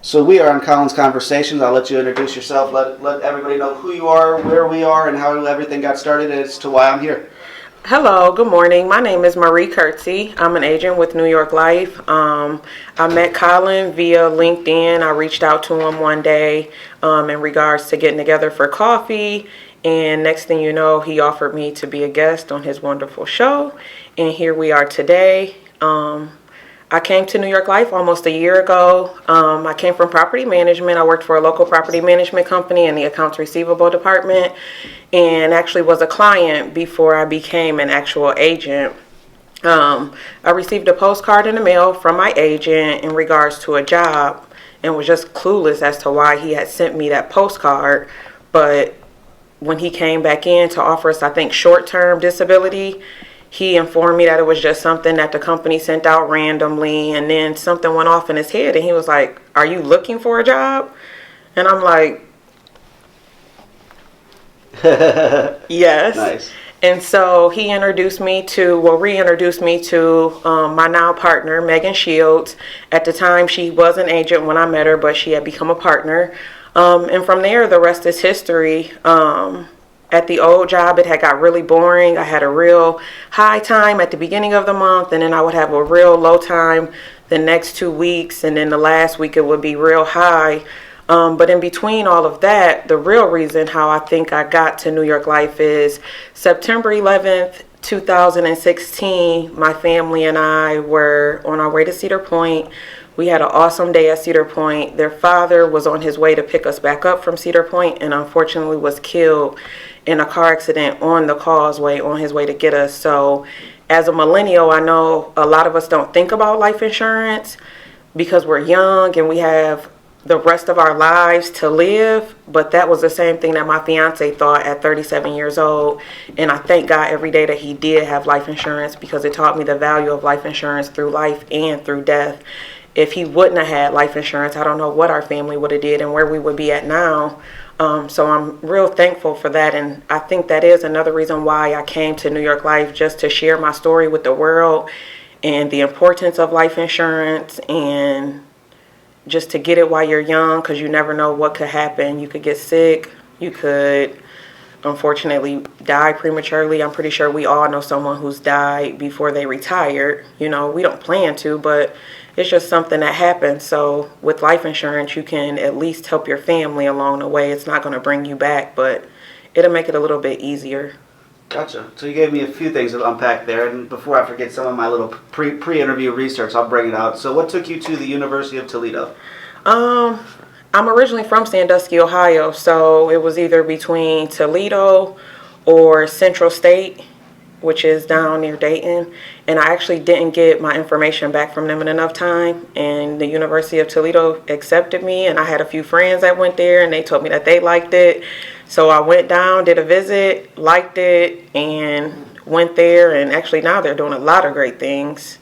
So we are on Colin's Conversations. I'll let you introduce yourself. Let everybody know who you are, where we are, and how everything got started as to why I'm here. Hello, good morning. My name is Kirksey. I'm an agent with New York Life. I met Colin via LinkedIn. I reached out to him one day in regards to getting together for coffee. And next thing you know, he offered me to be a guest on his wonderful show. And here we are today. I came to New York Life almost a year ago. I came from property management. I worked for a local property management company in the accounts receivable department and actually was a client before I became an actual agent. I received a postcard in the mail from my agent in regards to a job and was just clueless as to why he had sent me that postcard. But when he came back in to offer us, I think, short-term disability, he informed me that it was just something that the company sent out randomly, and then something went off in his head, and he was like, "Are you looking for a job?" And I'm like, "Yes." Nice. And so he reintroduced me to my now partner, Megan Shields. At the time, she was an agent when I met her, but she had become a partner. And from there, the rest is history. At the old job, it had got really boring. I had a real high time at the beginning of the month, and then I would have a real low time the next 2 weeks, and then the last week it would be real high. But in between all of that, the real reason how I think I got to New York Life is September 11th, 2016, my family and I were on our way to Cedar Point. We had an awesome day at Cedar Point. Their father was on his way to pick us back up from Cedar Point and unfortunately was killed in a car accident on the causeway on his way to get us. So as a millennial, I know a lot of us don't think about life insurance because we're young and we have the rest of our lives to live, but that was the same thing that my fiance thought at 37 years old. And I thank God every day that he did have life insurance because it taught me the value of life insurance through life and through death. If he wouldn't have had life insurance, I don't know what our family would have did and where we would be at now. So I'm real thankful for that, and I think that is another reason why I came to New York Life, just to share my story with the world and the importance of life insurance, and just to get it while you're young, because you never know what could happen. You could get sick, you could unfortunately die prematurely. I'm pretty sure we all know someone who's died before they retired. You know, we don't plan to, but it's just something that happens. So with life insurance, you can at least help your family along the way. It's not going to bring you back, but it'll make it a little bit easier. Gotcha. So you gave me a few things to unpack there, and before I forget some of my little pre-interview research, I'll bring it out. So what took you to the University of Toledo? I'm originally from Sandusky, Ohio, so it was either between Toledo or Central State, which is down near Dayton, and I actually didn't get my information back from them in enough time, and the University of Toledo accepted me, and I had a few friends that went there, and they told me that they liked it. So I went down, did a visit, liked it, and went there, and actually now they're doing a lot of great things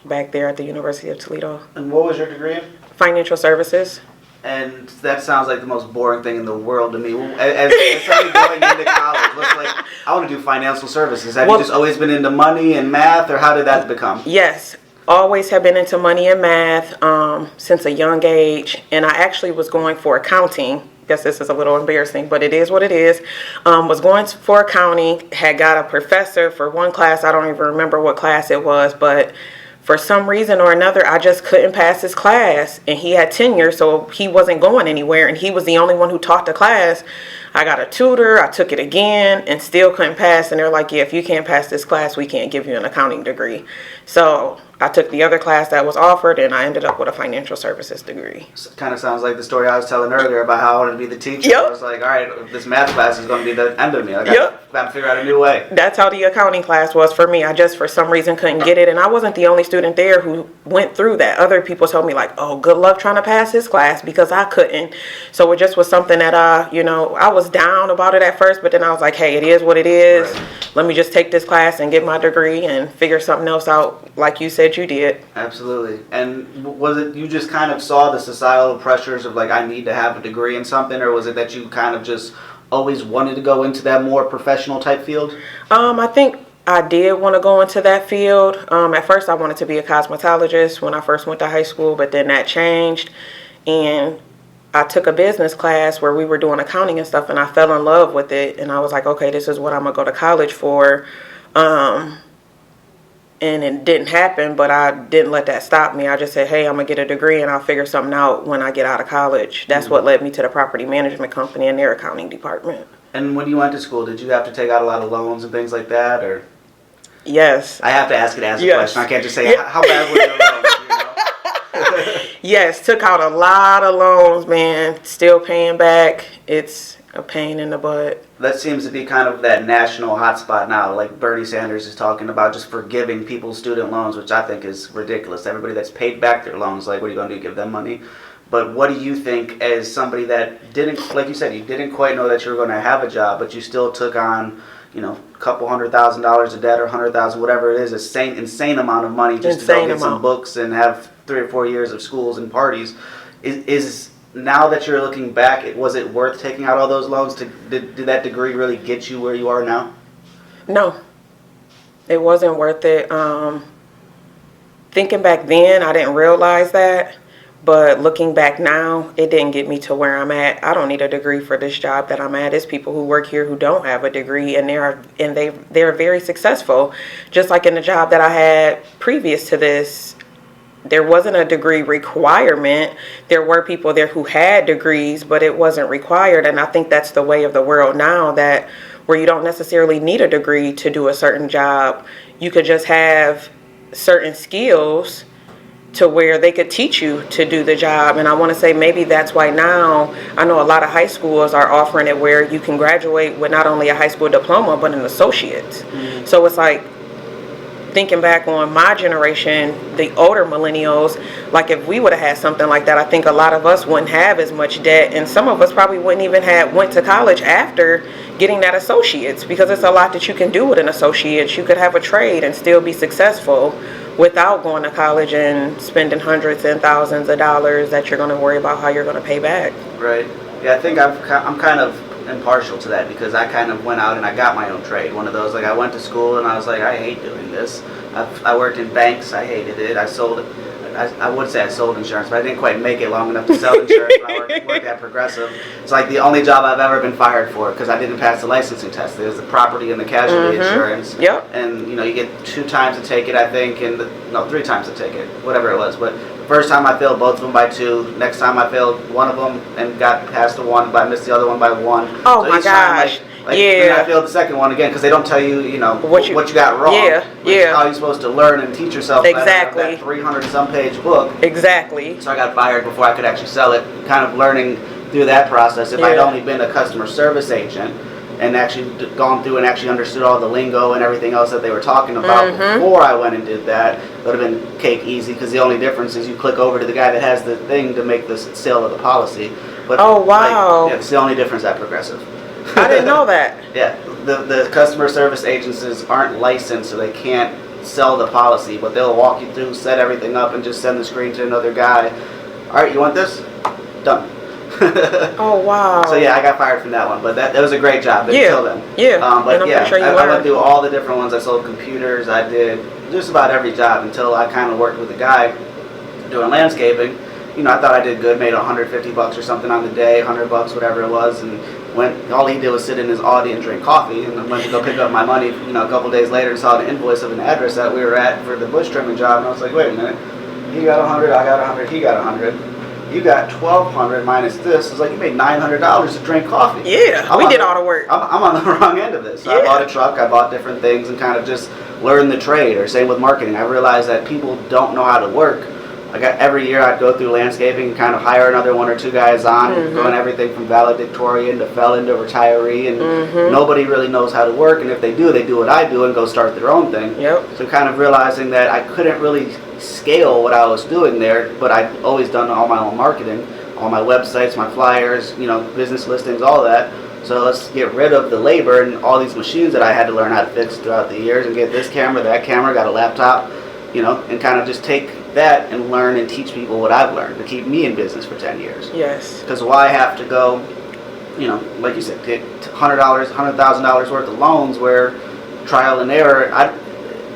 back there at the University of Toledo. And what was your degree in? Financial services. And that sounds like the most boring thing in the world to me. As somebody going into college, what's like, I want to do financial services. Have you just always been into money and math, or how did that become? Yes, always have been into money and math since a young age. And I actually was going for accounting. Guess this is a little embarrassing, but it is what it is. Was going for accounting, had got a professor for one class. I don't even remember what class it was, but for some reason or another, I just couldn't pass his class, and he had tenure, so he wasn't going anywhere, and he was the only one who taught the class. I got a tutor, I took it again, and still couldn't pass, and they're like, yeah, if you can't pass this class, we can't give you an accounting degree. So I took the other class that was offered, and I ended up with a financial services degree. So it kind of sounds like the story I was telling earlier about how I wanted to be the teacher. Yep. I was like, all right, this math class is going to be the end of me. I Yep. got to figure out a new way. That's how the accounting class was for me. I just, for some reason, couldn't get it, and I wasn't the only student there who went through that. Other people told me, like, oh, good luck trying to pass this class, because I couldn't. So it just was something that I was down about it at first, but then I was like, hey, it is what it is. Right. Let me just take this class and get my degree and figure something else out, like you said you did. Absolutely. And was it you just kind of saw the societal pressures of like, I need to have a degree in something, or was it that you kind of just always wanted to go into that more professional type field? I think I did want to go into that field. At first I wanted to be a cosmetologist when I first went to high school, but then that changed. And I took a business class where we were doing accounting and stuff, and I fell in love with it. And I was like, okay, this is what I'm going to go to college for. And it didn't happen, but I didn't let that stop me. I just said, hey, I'm going to get a degree and I'll figure something out when I get out of college. That's what led me to the property management company and their accounting department. And when you went to school, did you have to take out a lot of loans and things like that, or? Yes. I have to ask it as a question. I can't just say, how bad were your loans? You know? Yes, took out a lot of loans, man. Still paying back. It's a pain in the butt. That seems to be kind of that national hotspot now. Like Bernie Sanders is talking about just forgiving people's student loans, which I think is ridiculous. Everybody that's paid back their loans, like, what are you going to do, give them money? But what do you think, as somebody that didn't, like you said, you didn't quite know that you were going to have a job, but you still took on, you know, a couple $100,000 of debt or $100,000, whatever it is, insane amount of money just to go get some books and have 3 or 4 years of schools and parties. Is now that you're looking back, was it worth taking out all those loans? Did that degree really get you where you are now? No, it wasn't worth it. Thinking back then, I didn't realize that. But looking back now, it didn't get me to where I'm at. I don't need a degree for this job that I'm at. There's people who work here who don't have a degree, and they're very successful. Just like in the job that I had previous to this, there wasn't a degree requirement. There were people there who had degrees, but it wasn't required. And I think that's the way of the world now, that where you don't necessarily need a degree to do a certain job. You could just have certain skills to where they could teach you to do the job. And I want to say maybe that's why now I know a lot of high schools are offering it where you can graduate with not only a high school diploma but an associate. So it's like, thinking back on my generation, the older millennials, like if we would have had something like that, I think a lot of us wouldn't have as much debt, and some of us probably wouldn't even have went to college after getting that associate's, because it's a lot that you can do with an associate's. You could have a trade and still be successful without going to college and spending hundreds and thousands of dollars that you're going to worry about how you're going to pay back. Right. Yeah, I think I'm kind of impartial to that, because I kind of went out and I got my own trade. One of those, like, I went to school and I was like, I hate doing this. I worked in banks. I hated it. I would say I sold insurance, but I didn't quite make it long enough to sell insurance when I worked at Progressive. It's like the only job I've ever been fired for, because I didn't pass the licensing test. There's the property and the casualty insurance. Yep. And, you know, you get 2 times to take it, I think, and 3 times to take it, whatever it was. But first time I failed both of them by 2. Next time I failed one of them and got past the one, but I missed the other one by 1. Oh, so my gosh. And I failed the second one again, because they don't tell you, what you got wrong. Yeah. How you're supposed to learn and teach yourself. Exactly. That 300-some page book. Exactly. So I got fired before I could actually sell it. Kind of learning through that process. If I'd only been a customer service agent and actually gone through and actually understood all the lingo and everything else that they were talking about before I went and did that, it would have been cake easy, because the only difference is you click over to the guy that has the thing to make the sale of the policy. But oh, wow. it's the only difference at Progressive. I didn't know that. Yeah, the customer service agencies aren't licensed, so they can't sell the policy, but they'll walk you through, set everything up, and just send the screen to another guy. All right, you want this? Done. Oh, wow. So yeah, I got fired from that one, but that was a great job until then. Yeah. But and yeah, sure I went through all the different ones. I sold computers. I did just about every job until I kind of worked with a guy doing landscaping. I thought I did good, made $150 or something on the day, $100, whatever it was, and all he did was sit in his Audi and drink coffee, and I went to go pick up my money, a couple days later, and saw the invoice of an address that we were at for the bush trimming job, and I was like, wait a minute, he got 100, I got 100, he got 100, you got 1,200 minus this. It's like you made $900 to drink coffee. Yeah, we did all the work. I'm on the wrong end of this. So I bought a truck, I bought different things, and kind of just learned the trade. Or same with marketing. I realized that people don't know how to work. Every year I'd go through landscaping and kind of hire another 1 or 2 guys on, going everything from valedictorian to felon to retiree, and nobody really knows how to work, and if they do what I do and go start their own thing. Yep. So kind of realizing that I couldn't really scale what I was doing there, but I'd always done all my own marketing, all my websites, my flyers, business listings, all that. So let's get rid of the labor and all these machines that I had to learn how to fix throughout the years, and get this camera, that camera, got a laptop, and kind of just take that and learn and teach people what I've learned to keep me in business for 10 years. Yes. Because why have to go, like you said, get $100,000 worth of loans where trial and error,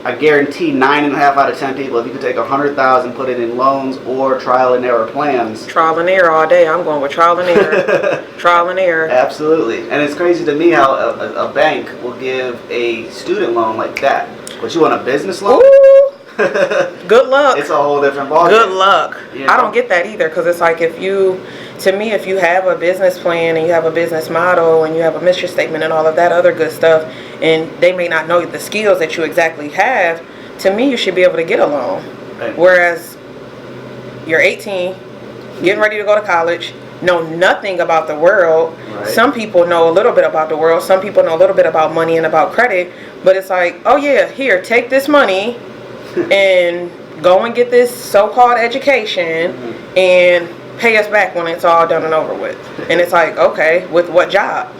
I guarantee 9.5 out of 10 people, if you could take 100,000, put it in loans or trial and error plans. Trial and error all day. I'm going with trial and error. Trial and error. Absolutely. And it's crazy to me how a bank will give a student loan like that. But you want a business loan? Ooh. Good luck. It's a whole different ballgame. Good luck. You know? I don't get that either, because it's like if you have a business plan and you have a business model and you have a mission statement and all of that other good stuff, and they may not know the skills that you exactly have, to me you should be able to get a loan. Right. Whereas you're 18, getting ready to go to college, know nothing about the world. Right. Some people know a little bit about the world. Some people know a little bit about money and about credit. But it's like, oh yeah, here, take this money and go and get this so-called education and pay us back when it's all done and over with. And it's like, okay, with what job?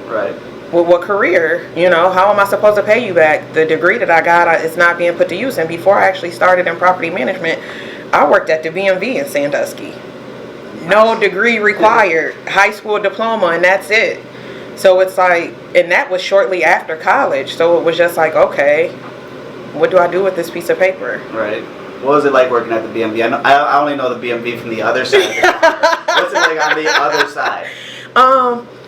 Right. With what career? You know, how am I supposed to pay you back? The degree that I got is not being put to use. And before I actually started in property management, I worked at the BMV in Sandusky. No degree required, high school diploma, and that's it. So it's like, and that was shortly after college. So it was just like, okay, what do I do with this piece of paper? Right. What was it like working at the BMV? I only know the BMV from the other side. What's it like on the other side?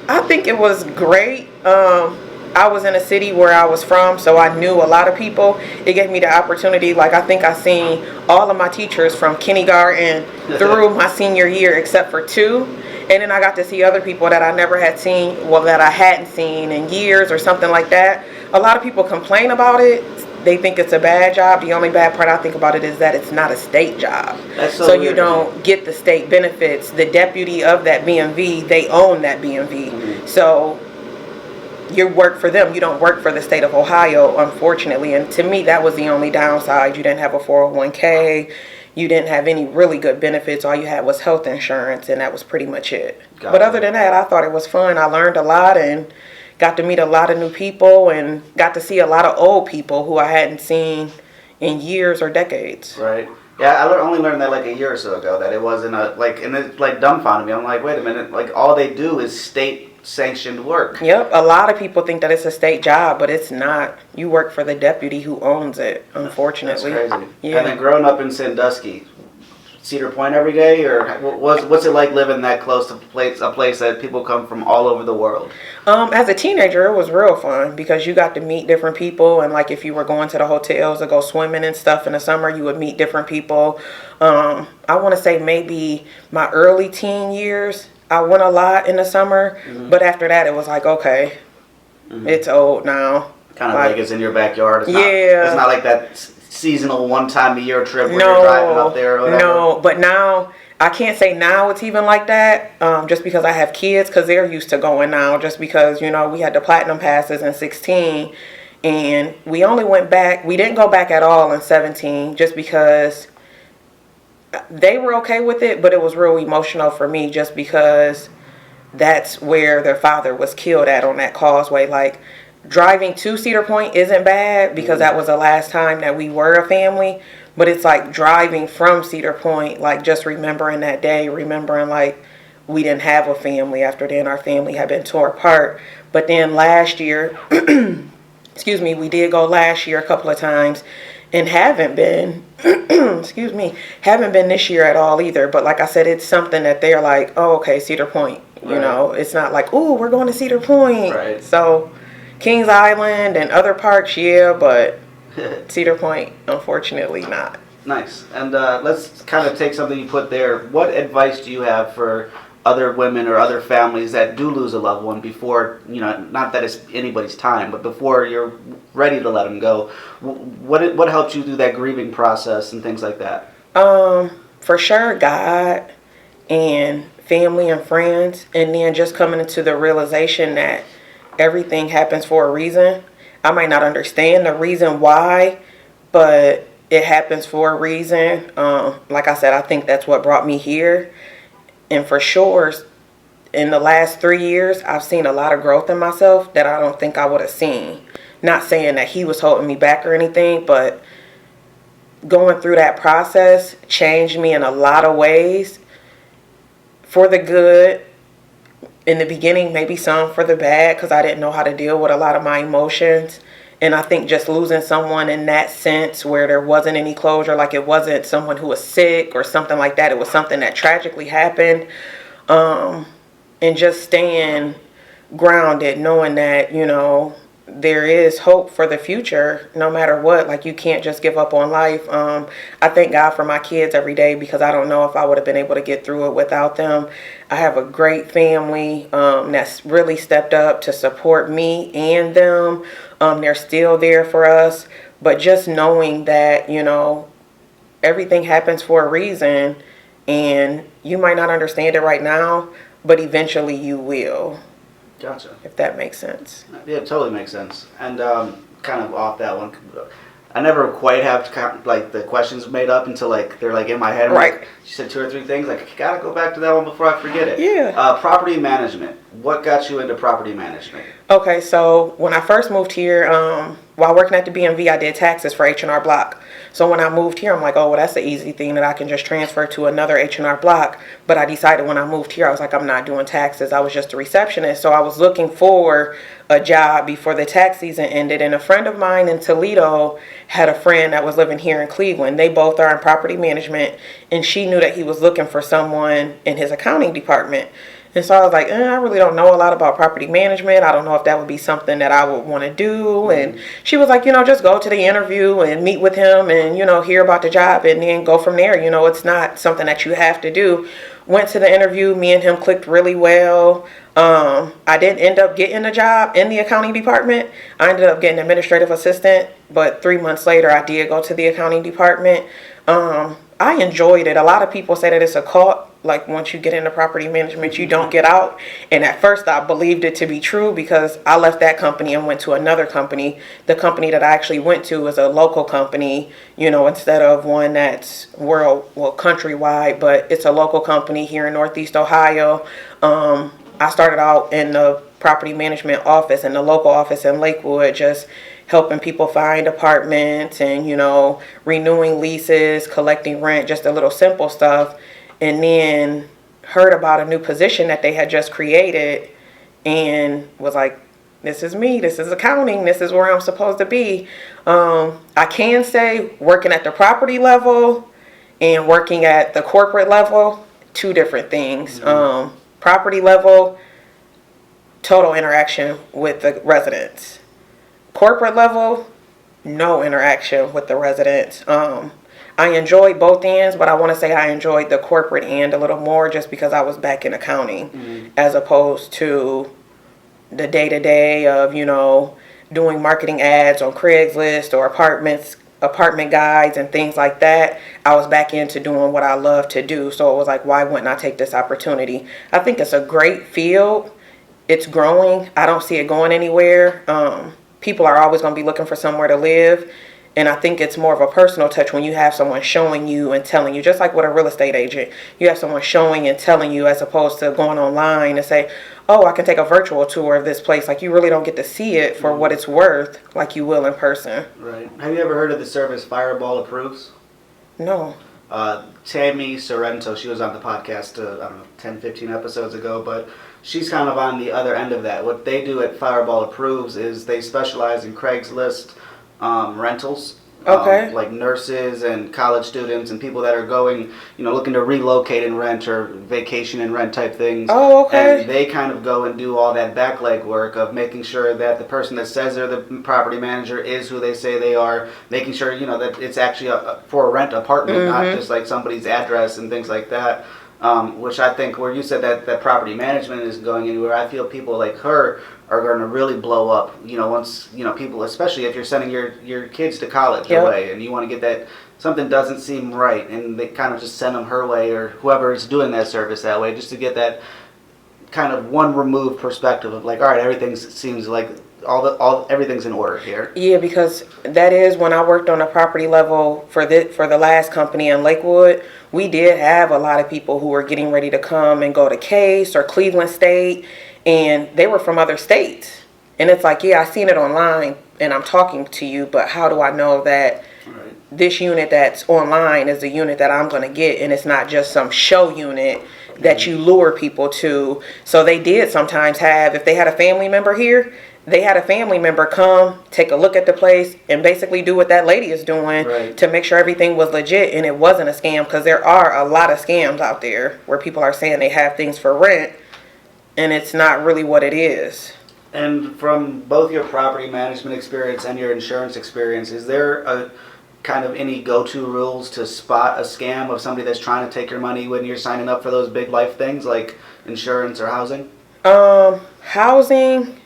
I think it was great. I was in a city where I was from, so I knew a lot of people. It gave me the opportunity, like I think I seen all of my teachers from kindergarten through my senior year except for 2. And then I got to see other people that I never had seen, well, that I hadn't seen in years or something like that. A lot of people complain about it. They think it's a bad job. The only bad part I think about it is that it's not a state job. That's so you weird, don't get the state benefits. The deputy of that BMV, they own that BMV. Mm-hmm. So you work for them. You don't work for the state of Ohio, unfortunately. And to me, that was the only downside. You didn't have a 401k. You didn't have any really good benefits. All you had was health insurance, and that was pretty much it. Got But it. other than that, I thought it was fun. I learned a lot and got to meet a lot of new people and got to see a lot of old people who I hadn't seen in years or decades. Right. Yeah, I only learned that like a year or so ago, that it wasn't and it like dumbfounded me. I'm like, wait a minute, like all they do is state sanctioned work. Yep, a lot of people think that it's a state job, but it's not. You work for the deputy who owns it, unfortunately. That's crazy. Yeah. And then growing up in Sandusky, Cedar Point every day, or what's it like living that close to a place that people come from all over the world? As a teenager, it was real fun because you got to meet different people, and like if you were going to the hotels to go swimming and stuff in the summer, you would meet different people. I want to say maybe my early teen years, I went a lot in the summer, but after that, it was like, okay, it's old now. Kind of like it's in your backyard. It's Yeah. It's not like that seasonal one time a year trip where you're driving up there or whatever. No, but now I can't say now it's even like that, just because I have kids, because they're used to going now, just because, you know, we had the platinum passes in 16 and we only went back, we didn't go back at all in 17 just because they were okay with it, but it was real emotional for me just because that's where their father was killed at on that causeway. Like, driving to Cedar Point isn't bad because that was the last time that we were a family, but it's like driving from Cedar Point, like just remembering that day, remembering like we didn't have a family after then, our family had been torn apart. But then last year, excuse me, we did go last year a couple of times and haven't been, excuse me, haven't been this year at all either. But like I said, it's something that they're like, oh, okay, Cedar Point, you know, it's not like, oh, we're going to Cedar Point. Right. So Kings Island and other parks, yeah, but Cedar Point, unfortunately not. Nice. And let's kind of take something you put there. What advice do you have for other women or other families that do lose a loved one before, you know, not that it's anybody's time, but before you're ready to let them go? What helps you through that grieving process and things like that? For sure, God and family and friends, and then just coming into the realization that everything happens for a reason. I might not understand the reason why, but it happens for a reason. Like I said, I think that's what brought me here. And for sure, in the last 3 years, I've seen a lot of growth in myself that I don't think I would have seen. Not saying that he was holding me back or anything, but going through that process changed me in a lot of ways for the good. In the beginning, maybe some for the bad, because I didn't know how to deal with a lot of my emotions. And I think just losing someone in that sense where there wasn't any closure, like it wasn't someone who was sick or something like that. It was something that tragically happened. And just staying grounded, knowing that, there is hope for the future no matter what. Like, you can't just give up on life. I thank God for my kids every day because I don't know if I would have been able to get through it without them. I have a great family that's really stepped up to support me and them. They're still there for us. But just knowing that, everything happens for a reason, and you might not understand it right now, but eventually you will. Gotcha. If that makes sense. Yeah, it totally makes sense. And kind of off that one, I never quite have the questions made up until they're in my head. Right. She said 2 or 3 things. I gotta go back to that one before I forget it. Yeah. Property management. What got you into property management? Okay, so when I first moved here, while working at the BMV, I did taxes for H&R Block. So when I moved here, I'm like, oh, well, that's the easy thing that I can just transfer to another H&R Block. But I decided when I moved here, I was like, I'm not doing taxes. I was just a receptionist. So I was looking for a job before the tax season ended. And a friend of mine in Toledo had a friend that was living here in Cleveland. They both are in property management. And she knew that he was looking for someone in his accounting department. And so I was like, I really don't know a lot about property management. I don't know if that would be something that I would want to do. And she was like, just go to the interview and meet with him and, hear about the job and then go from there. It's not something that you have to do. Went to the interview. Me and him clicked really well. I didn't end up getting a job in the accounting department. I ended up getting administrative assistant. But 3 months later, I did go to the accounting department. I enjoyed it. A lot of people say that it's a cult. Like, once you get into property management, you don't get out. And at first I believed it to be true because I left that company and went to another company. The company that I actually went to was a local company, instead of one that's countrywide, but it's a local company here in Northeast Ohio. I started out in the property management office, in the local office in Lakewood, just helping people find apartments and, renewing leases, collecting rent, just a little simple stuff. And then heard about a new position that they had just created and was like, this is me, this is accounting, this is where I'm supposed to be. I can say working at the property level and working at the corporate level, 2 different things. Property level, total interaction with the residents. Corporate level, no interaction with the residents. I enjoyed both ends, but I want to say I enjoyed the corporate end a little more just because I was back in accounting as opposed to the day-to-day of, doing marketing ads on Craigslist or apartment guides and things like that. I was back into doing what I love to do. So it was like, why wouldn't I take this opportunity? I think it's a great field. It's growing. I don't see it going anywhere. People are always going to be looking for somewhere to live. And I think it's more of a personal touch when you have someone showing you and telling you, just like with a real estate agent. You have someone showing and telling you as opposed to going online and say, oh, I can take a virtual tour of this place. Like, you really don't get to see it for what it's worth like you will in person. Right. Have you ever heard of the service Fireball Approves? No. Tammy Sorrento, she was on the podcast, 10, 15 episodes ago, but she's kind of on the other end of that. What they do at Fireball Approves is they specialize in Craigslist rentals. Okay. Like nurses and college students and people that are going, looking to relocate and rent or vacation and rent type things. Oh, okay. And they kind of go and do all that back leg work of making sure that the person that says they're the property manager is who they say they are, making sure, that it's actually for a rent apartment, not just like somebody's address and things like that. Which I think where you said that property management isn't going anywhere, I feel people like her are going to really blow up, once, people, especially if you're sending your kids to college away and you want to get that, something doesn't seem right and they kind of just send them her way or whoever is doing that service that way just to get that kind of one removed perspective of like, all right, everything seems like everything's in order here. Yeah, because that is when I worked on a property level for the last company in Lakewood, we did have a lot of people who were getting ready to come and go to Case or Cleveland State, and they were from other states. And it's like, yeah, I seen it online and I'm talking to you, but how do I know that this unit that's online is the unit that I'm going to get and it's not just some show unit that you lure people to? So they did sometimes have, if they had a family member here, they had a family member come, take a look at the place, and basically do what that lady is doing to make sure everything was legit and it wasn't a scam. Because there are a lot of scams out there where people are saying they have things for rent, and it's not really what it is. And from both your property management experience and your insurance experience, is there a kind of any go-to rules to spot a scam of somebody that's trying to take your money when you're signing up for those big life things like insurance or housing? Housing,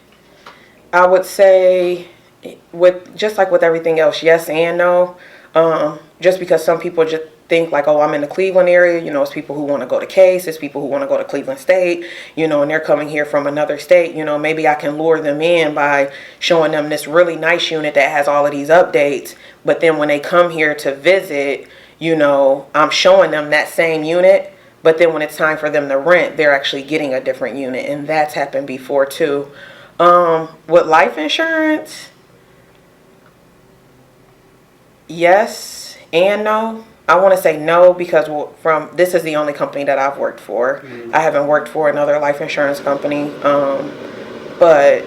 I would say, with just like with everything else, yes and no. Just because some people just think like, oh, I'm in the Cleveland area, you know, it's people who want to go to Case, it's people who want to go to Cleveland State, you know, and they're coming here from another state, you know, maybe I can lure them in by showing them this really nice unit that has all of these updates. But then when they come here to visit, you know, I'm showing them that same unit. But then when it's time for them to rent, they're actually getting a different unit. And that's happened before too. With life insurance, yes and no. I want to say no because this is the only company that I've worked for. I haven't worked for another life insurance company. But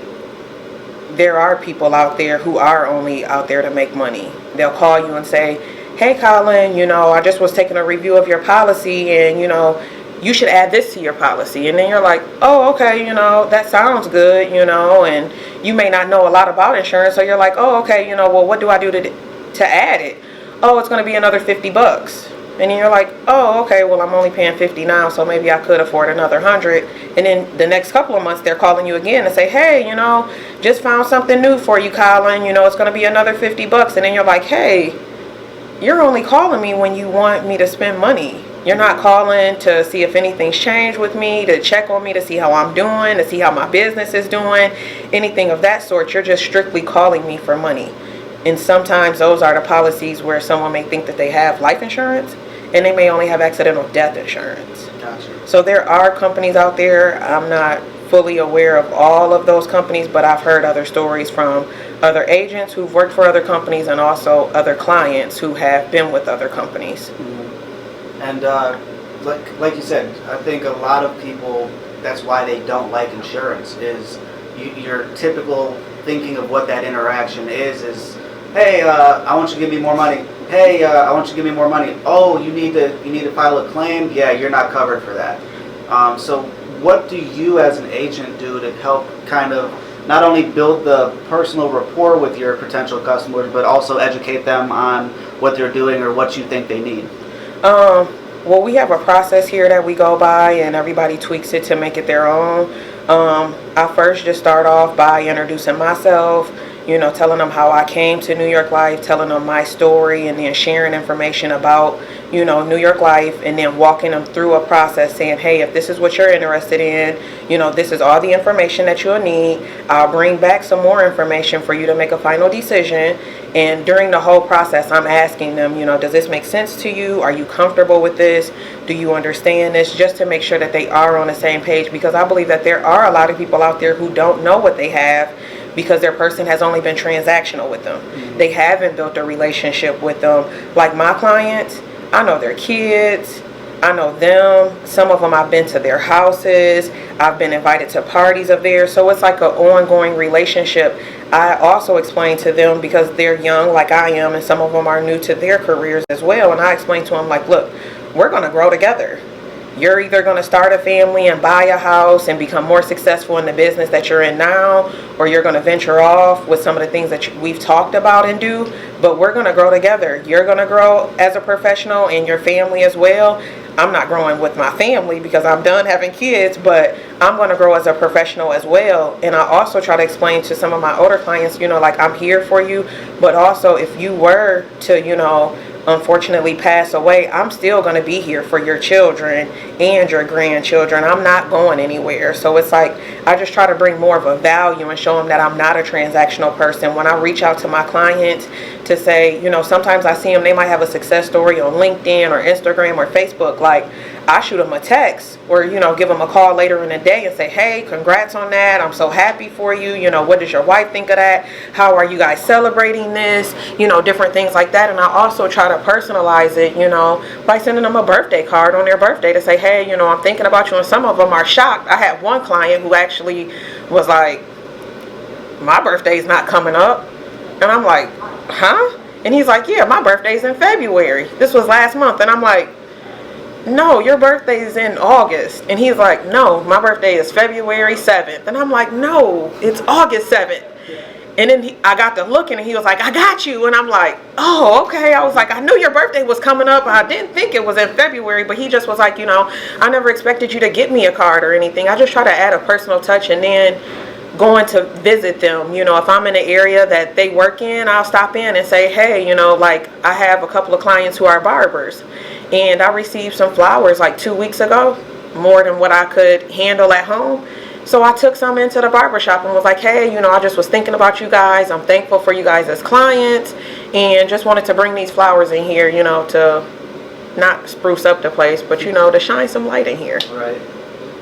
there are people out there who are only out there to make money. They'll call you and say, hey, Colin, you know, I just was taking a review of your policy and, you know, you should add this to your policy. And then you're like, oh, okay, you know, that sounds good, you know, and you may not know a lot about insurance. So you're like, oh, okay, you know, well, what do I do to add it? Oh, it's going to be another $50. And then you're like, oh, okay, well, I'm only paying $50 now, so maybe I could afford another $100. And then the next couple of months, they're calling you again and say, hey, you know, just found something new for you, Colin. You know, it's going to be another $50. And then you're like, hey, you're only calling me when you want me to spend money. You're not calling to see if anything's changed with me, to check on me, to see how I'm doing, to see how my business is doing, anything of that sort. You're just strictly calling me for money. And sometimes those are the policies where someone may think that they have life insurance and they may only have accidental death insurance. Gotcha. So there are companies out there. I'm not fully aware of all of those companies, but I've heard other stories from other agents who've worked for other companies and also other clients who have been with other companies. And like you said, I think a lot of people, that's why they don't like insurance, is your typical thinking of what that interaction is hey, I want you to give me more money. Hey, I want you to give me more money. Oh, you need to file a claim? Yeah, you're not covered for that. So what do you as an agent do to help kind of not only build the personal rapport with your potential customers, but also educate them on what they're doing or what you think they need? Well, we have a process here that we go by and everybody tweaks it to make it their own. I first just start off by introducing myself, you know, telling them how I came to New York Life, telling them my story, and then sharing information about, you know, New York Life, and then walking them through a process saying, hey, if this is what you're interested in, you know, this is all the information that you'll need. I'll bring back some more information for you to make a final decision. And during the whole process, I'm asking them, you know, does this make sense to you? Are you comfortable with this? Do you understand this? Just to make sure that they are on the same page, because I believe that there are a lot of people out there who don't know what they have because their person has only been transactional with them. They haven't built a relationship with them. Like my clients, I know their kids, I know them. Some of them I've been to their houses, I've been invited to parties of theirs, so it's like an ongoing relationship. I also explain to them, because they're young like I am, and some of them are new to their careers as well, and I explain to them like, look, we're going to grow together. You're either going to start a family and buy a house and become more successful in the business that you're in now, or you're going to venture off with some of the things that we've talked about and do, but we're going to grow together. You're going to grow as a professional and your family as well. I'm not growing with my family because I'm done having kids, but I'm going to grow as a professional as well. And I also try to explain to some of my older clients, you know, like, I'm here for you, but also if you were to, you know, unfortunately pass away, I'm still going to be here for your children and your grandchildren. I'm not going anywhere. So it's like, I just try to bring more of a value and show them that I'm not a transactional person. When I reach out to my clients to say, you know, sometimes I see them, they might have a success story on LinkedIn or Instagram or Facebook. Like, I shoot them a text or, you know, give them a call later in the day and say, hey, congrats on that. I'm so happy for you. You know, what does your wife think of that? How are you guys celebrating this? You know, different things like that. And I also try to personalize it, you know, by sending them a birthday card on their birthday to say, hey, you know, I'm thinking about you. And some of them are shocked. I had one client who actually was like, my birthday's not coming up. And I'm like, huh? And he's like, yeah, my birthday's in February. This was last month. And I'm like, no, your birthday is in August. And he's like, no, my birthday is February 7th. And I'm like, no, it's August 7th. And then I got to looking, and he was like, I got you. And I'm like, oh, okay. I was like, I knew your birthday was coming up. I didn't think it was in February, but he just was like, I never expected you to get me a card or anything. I just try to add a personal touch, and then going to visit them. If I'm in an area that they work in, I'll stop in and say, hey, like I have a couple of clients who are barbers, and I received some flowers like 2 weeks ago, more than what I could handle at home. So I took some into the barbershop and was like, hey, I just was thinking about you guys. I'm thankful for you guys as clients, and just wanted to bring these flowers in here, to not spruce up the place, but, to shine some light in here. Right.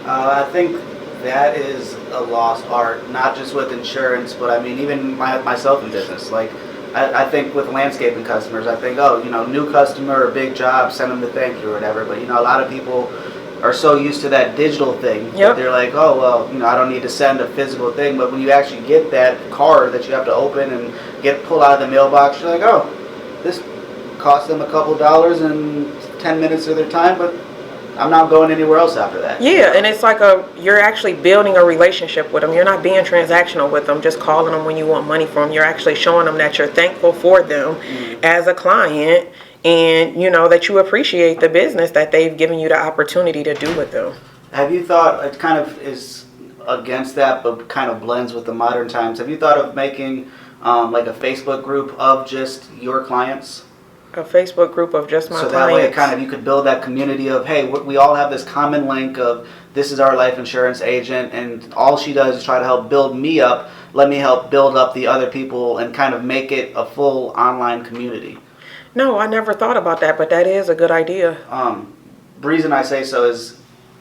I think that is a lost art, not just with insurance, but I mean, even myself in business. Like, I think with landscaping customers, I think, new customer or big job, send them the thank you or whatever. But, a lot of people are so used to that digital thing that they're like, oh, well, I don't need to send a physical thing. But when you actually get that card that you have to open and pull out of the mailbox, you're like, oh, this cost them a couple dollars and 10 minutes of their time, but I'm not going anywhere else after that. Yeah, and it's like you're actually building a relationship with them. You're not being transactional with them, just calling them when you want money from them. You're actually showing them that you're thankful for them as a client, and that you appreciate the business that they've given you the opportunity to do with them. Have you thought, it kind of is against that but kind of blends with the modern times, have you thought of making like a Facebook group of just your clients? A Facebook group of just my clients. So that way kind of you could build that community of, hey, we all have this common link of this is our life insurance agent, and all she does is try to help build me up. Let me help build up the other people and kind of make it a full online community. No, I never thought about that, but that is a good idea. The reason I say so is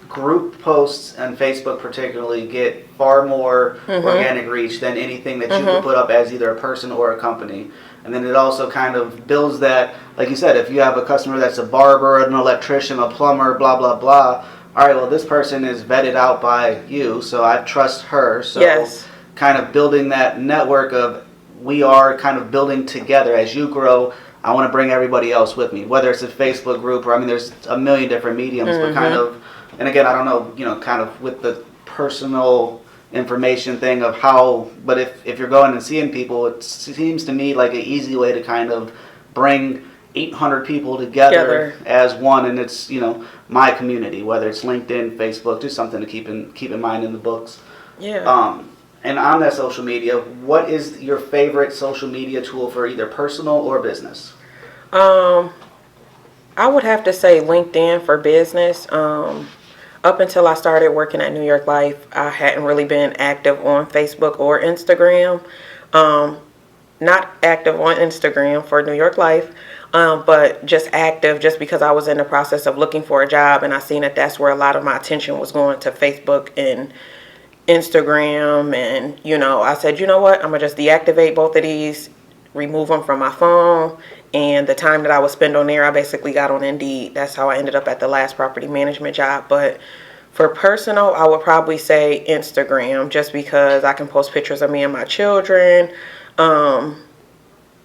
group posts and Facebook particularly get far more organic reach than anything that you could put up as either a person or a company. And then it also kind of builds that, like you said, if you have a customer that's a barber, an electrician, a plumber, blah, blah, blah. All right, well, this person is vetted out by you, so I trust her. So kind of building that network of we are kind of building together. As you grow, I want to bring everybody else with me, whether it's a Facebook group or, I mean, there's a million different mediums, but kind of, and again, I don't know, kind of with the personal information thing of how, but if you're going and seeing people, it seems to me like an easy way to kind of bring 800 people together as one, and it's my community, whether it's LinkedIn, Facebook, just something to keep in mind in the books. And on that social media, what is your favorite social media tool for either personal or business? I would have to say LinkedIn for business. Up until I started working at New York Life, I hadn't really been active on Facebook or Instagram. Not active on Instagram for New York Life, but just active just because I was in the process of looking for a job, and I seen that that's where a lot of my attention was going, to Facebook and Instagram. And I said, you know what, I'm gonna just deactivate both of these, remove them from my phone. And the time that I would spend on there, I basically got on Indeed. That's how I ended up at the last property management job. But for personal, I would probably say Instagram, just because I can post pictures of me and my children.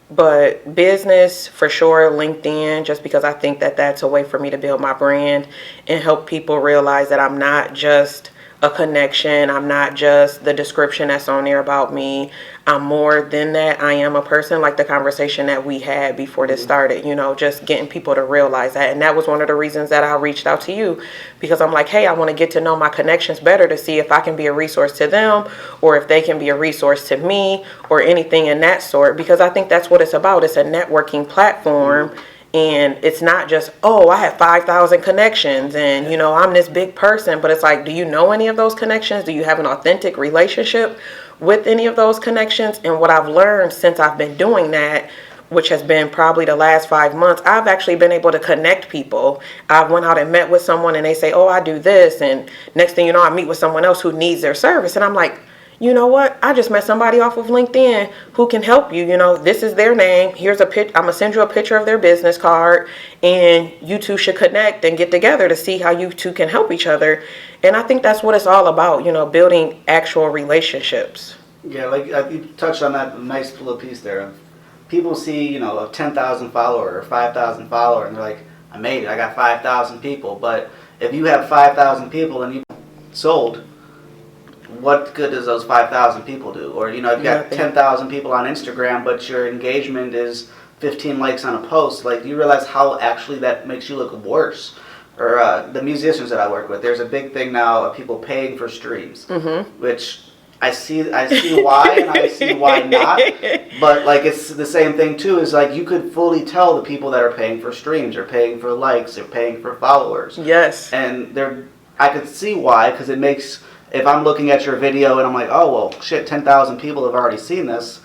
But business, for sure, LinkedIn, just because I think that that's a way for me to build my brand and help people realize that I'm not just a connection. I'm not just the description that's on there about me. I'm more than that. I am a person, like the conversation that we had before this started, just getting people to realize that. And that was one of the reasons that I reached out to you, because I'm like, hey, I want to get to know my connections better to see if I can be a resource to them, or if they can be a resource to me, or anything in that sort, because I think that's what it's about. It's a networking platform. And it's not just, oh, I have 5,000 connections and, I'm this big person. But it's like, do you know any of those connections? Do you have an authentic relationship with any of those connections? And what I've learned since I've been doing that, which has been probably the last 5 months, I've actually been able to connect people. I went out and met with someone and they say, oh, I do this. And next thing you know, I meet with someone else who needs their service. And I'm like, you know what? I just met somebody off of LinkedIn who can help you. This is their name. Here's a I'm going to send you a picture of their business card, and you two should connect and get together to see how you two can help each other. And I think that's what it's all about, building actual relationships. Yeah, like you touched on that nice little piece there. People see, you know, a 10,000 follower or 5,000 follower, and they're like, I made it, I got 5,000 people. But if you have 5,000 people and you sold, what good does those 5,000 people do? Or, you know, if you got 10,000 people on Instagram, but your engagement is 15 likes on a post, like, do you realize how actually that makes you look worse? Or the musicians that I work with, there's a big thing now of people paying for streams, which I see why and I see why not, but like it's the same thing too. Is like you could fully tell the people that are paying for streams, or paying for likes, or paying for followers. Yes. And I could see why, because it makes, if I'm looking at your video and I'm like, oh well, shit, 10,000 people have already seen this.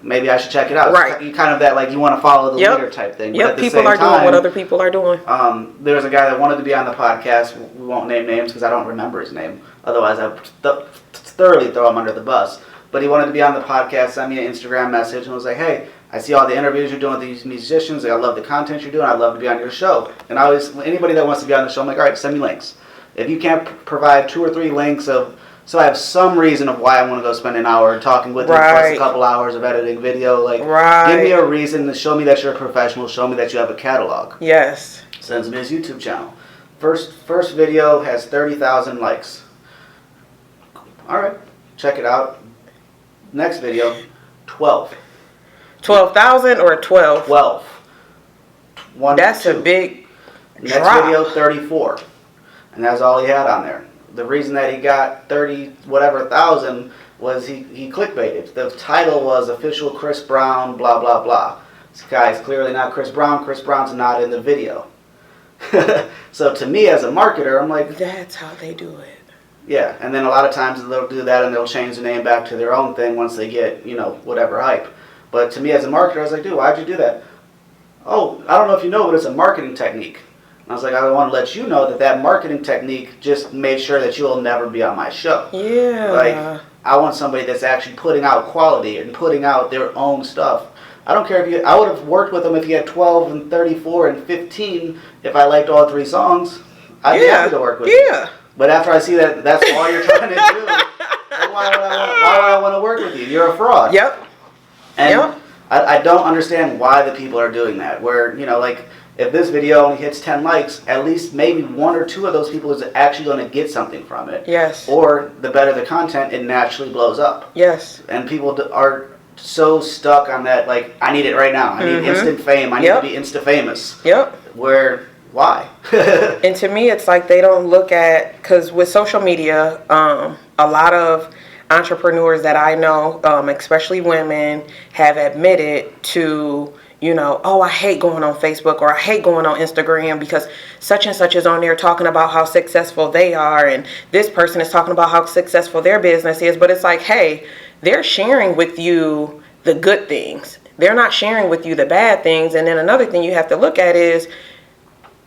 Maybe I should check it out. Right. You kind of that like you want to follow the leader type thing. Yep. People are doing what other people are doing. There was a guy that wanted to be on the podcast. We won't name names because I don't remember his name. Otherwise, I thoroughly throw him under the bus. But he wanted to be on the podcast, sent me an Instagram message, and was like, hey, I see all the interviews you're doing with these musicians. I love the content you're doing. I'd love to be on your show. And I always, anybody that wants to be on the show, I'm like, all right, send me links. If you can't provide 2 or 3 links of, so I have some reason of why I want to go spend an hour talking with you, plus a couple hours of editing video. Like, give me a reason to show me that you're a professional. Show me that you have a catalog. Yes. Sends me his YouTube channel. First video has 30,000 likes. All right, check it out. Next video, 12. 12,000 or 12? 12. That's a big Next drop. video, 34. And that's all he had on there. The reason that he got 30 whatever thousand was he clickbaited. The title was Official Chris Brown, blah, blah, blah. This guy's clearly not Chris Brown. Chris Brown's not in the video. So to me as a marketer, I'm like, that's how they do it. Yeah, and then a lot of times they'll do that and they'll change the name back to their own thing once they get, you know, whatever hype. But to me as a marketer, I was like, dude, why'd you do that? Oh, I don't know if you know, but it's a marketing technique. And I was like, I want to let you know that that marketing technique just made sure that you'll never be on my show. Yeah. Like, I want somebody that's actually putting out quality and putting out their own stuff. I don't care if you, I would have worked with them if you had 12 and 34 and 15 if I liked all 3 songs. I'd be happy to work with you. Yeah. But after I see that that's all you're trying to do, then why would I want to work with you? You're a fraud. Yep. And I don't understand why the people are doing that. Where, you know, like, if this video only hits 10 likes, at least maybe 1 or 2 of those people is actually going to get something from it. Yes. Or the better the content, it naturally blows up. Yes. And people are so stuck on that, like, I need it right now. I need instant fame. I need to be insta-famous. Yep. Where, why? And to me, it's like they don't look at, because with social media, a lot of entrepreneurs that I know, especially women, have admitted to, you know, oh, I hate going on Facebook or I hate going on Instagram because such and such is on there talking about how successful they are, and this person is talking about how successful their business is. But it's like, hey, they're sharing with you the good things. They're not sharing with you the bad things. And then another thing you have to look at is,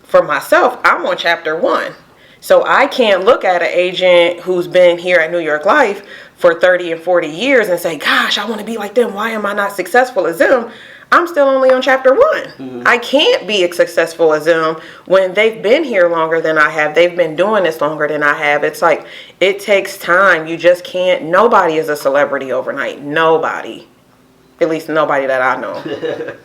for myself, I'm on chapter 1. So I can't look at an agent who's been here at New York Life for 30 and 40 years and say, gosh, I want to be like them. Why am I not successful as them? I'm still only on chapter 1. Mm-hmm. I can't be as successful as them when they've been here longer than I have. They've been doing this longer than I have. It's like, it takes time. You just can't. Nobody is a celebrity overnight. Nobody. At least nobody that I know.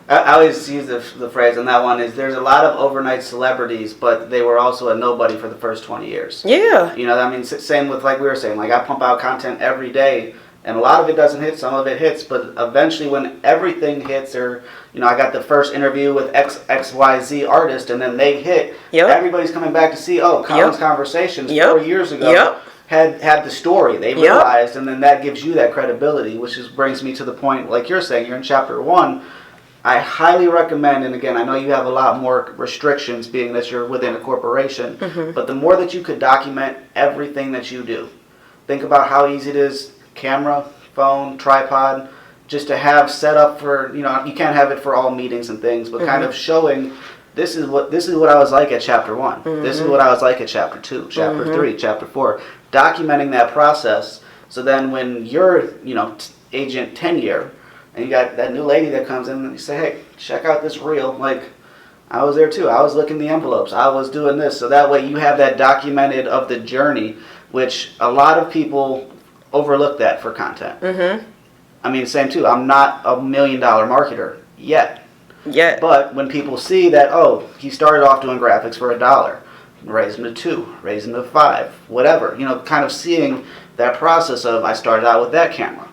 I always use the phrase on that one is there's a lot of overnight celebrities, but they were also a nobody for the first 20 years. Yeah. You know, I mean, same with, like we were saying, like I pump out content every day, and a lot of it doesn't hit, some of it hits, but eventually when everything hits, or, you know, I got the first interview with XYZ artist, and then they hit, everybody's coming back to see, oh, Colin's Conversations 4 years ago had the story. They realized, and then that gives you that credibility, which brings me to the point, like you're saying, you're in chapter 1. I highly recommend, and again, I know you have a lot more restrictions being that you're within a corporation, but the more that you could document everything that you do, think about how easy it is, camera, phone, tripod, just to have set up for, you know, you can't have it for all meetings and things, but kind of showing this is what I was like at chapter 1. This is what I was like at chapter 2, chapter 3, chapter 4. Documenting that process, so then when you're, you know, agent 10 year, and you got that new lady that comes in and you say, hey, check out this reel. Like, I was there too. I was looking the envelopes. I was doing this. So that way you have that documented of the journey, which a lot of people overlook that for content. I mean, same too. I'm not a $1 million marketer yet. But when people see that, oh, he started off doing graphics for $1, raise him to $2, raise him to $5, whatever. You know, kind of seeing that process of I started out with that camera,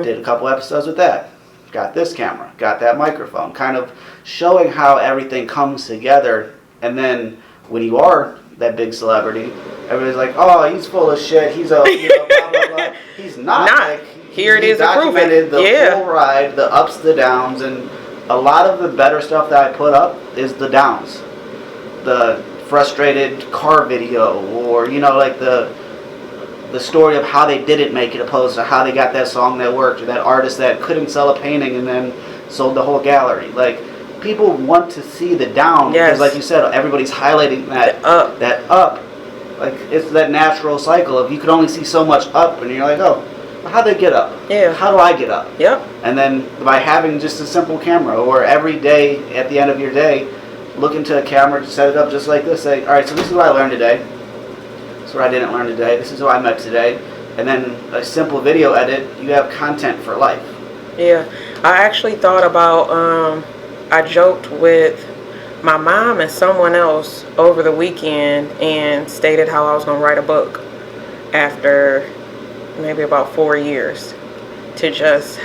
did a couple episodes with that, got this camera, got that microphone, kind of showing how everything comes together. And then when you are that big celebrity, everybody's like, oh, he's full of shit. He's a, you know, blah, blah, blah. He's not. Like, here it is, documented the full ride, the ups, the downs, and a lot of the better stuff that I put up is the downs. The frustrated car video, or, you know, like the story of how they didn't make it opposed to how they got that song that worked, or that artist that couldn't sell a painting and then sold the whole gallery. Like, people want to see the down because, like you said, everybody's highlighting that up. Like, it's that natural cycle of you can only see so much up, and you're like, oh, how'd they get up? How do I get up? And then by having just a simple camera, or every day at the end of your day, look into a camera, set it up just like this, say, all right, so this is what I learned today. This is what I didn't learn today. This is who I met today. And then a simple video edit, you have content for life. I actually thought about, I joked with my mom and someone else over the weekend and stated how I was going to write a book after maybe about 4 years, to just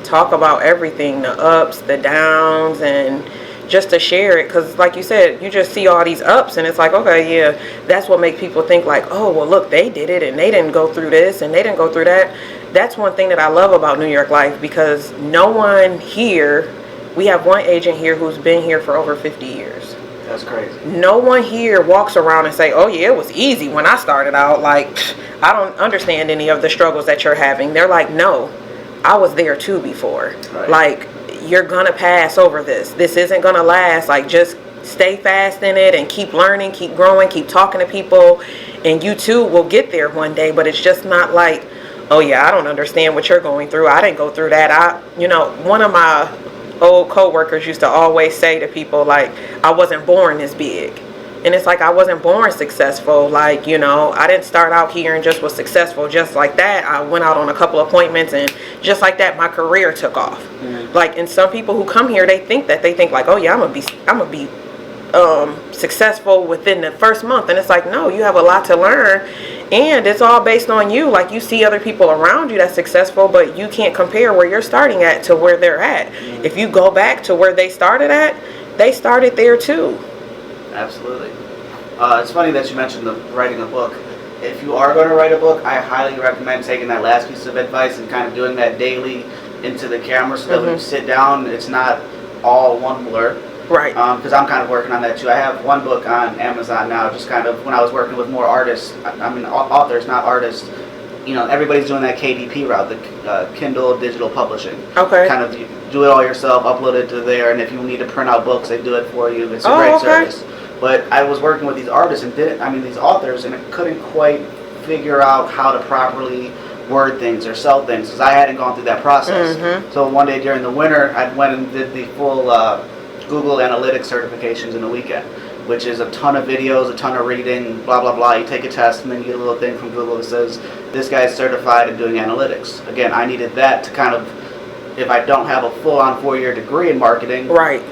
talk about everything, the ups, the downs, and just to share it. Because like you said, you just see all these ups and it's like, okay, yeah, that's what makes people think like, oh, well, look, they did it and they didn't go through this and they didn't go through that. That's one thing that I love about New York life, because no one here, we have one agent here who's been here for over 50 years. That's crazy. No one here walks around and say, oh yeah, it was easy when I started out. Like, I don't understand any of the struggles that you're having. They're like, no, I was there too before. Like, you're gonna pass over this. This isn't gonna last. Like, just stay fast in it and keep learning, keep growing, keep talking to people, and you too will get there one day. But it's just not like, oh yeah, I don't understand what you're going through. I didn't go through that. You know, one of my old co-workers used to always say to people, like, I wasn't born this big. And it's like, I wasn't born successful. Like, you know, I didn't start out here and just was successful just like that. I went out on a couple appointments and just like that, my career took off. Like, and some people who come here, they think like, oh yeah, I'm gonna be successful within the first month. And it's like, no, you have a lot to learn. And it's all based on you. Like, you see other people around you that's successful, but you can't compare where you're starting at to where they're at. If you go back to where they started at, they started there too. Absolutely. It's funny that you mentioned writing a book. If you are going to write a book, I highly recommend taking that last piece of advice and kind of doing that daily into the camera, so that when you sit down, it's not all one blur. Because I'm kind of working on that too. I have one book on Amazon now, just kind of when I was working with more artists, I mean authors, not artists. You know, everybody's doing that KDP route, the Kindle digital publishing. Kind of do it all yourself, upload it to there, and if you need to print out books, they do it for you. It's a great service. But I was working with these artists and these authors, and I couldn't quite figure out how to properly word things or sell things, because I hadn't gone through that process. So one day during the winter, I went and did the full Google Analytics certifications in a weekend, which is a ton of videos, a ton of reading, blah, blah, blah. You take a test and then you get a little thing from Google that says, this guy's certified in doing analytics. Again, I needed that to kind of, if I don't have a full-on 4-year degree in marketing,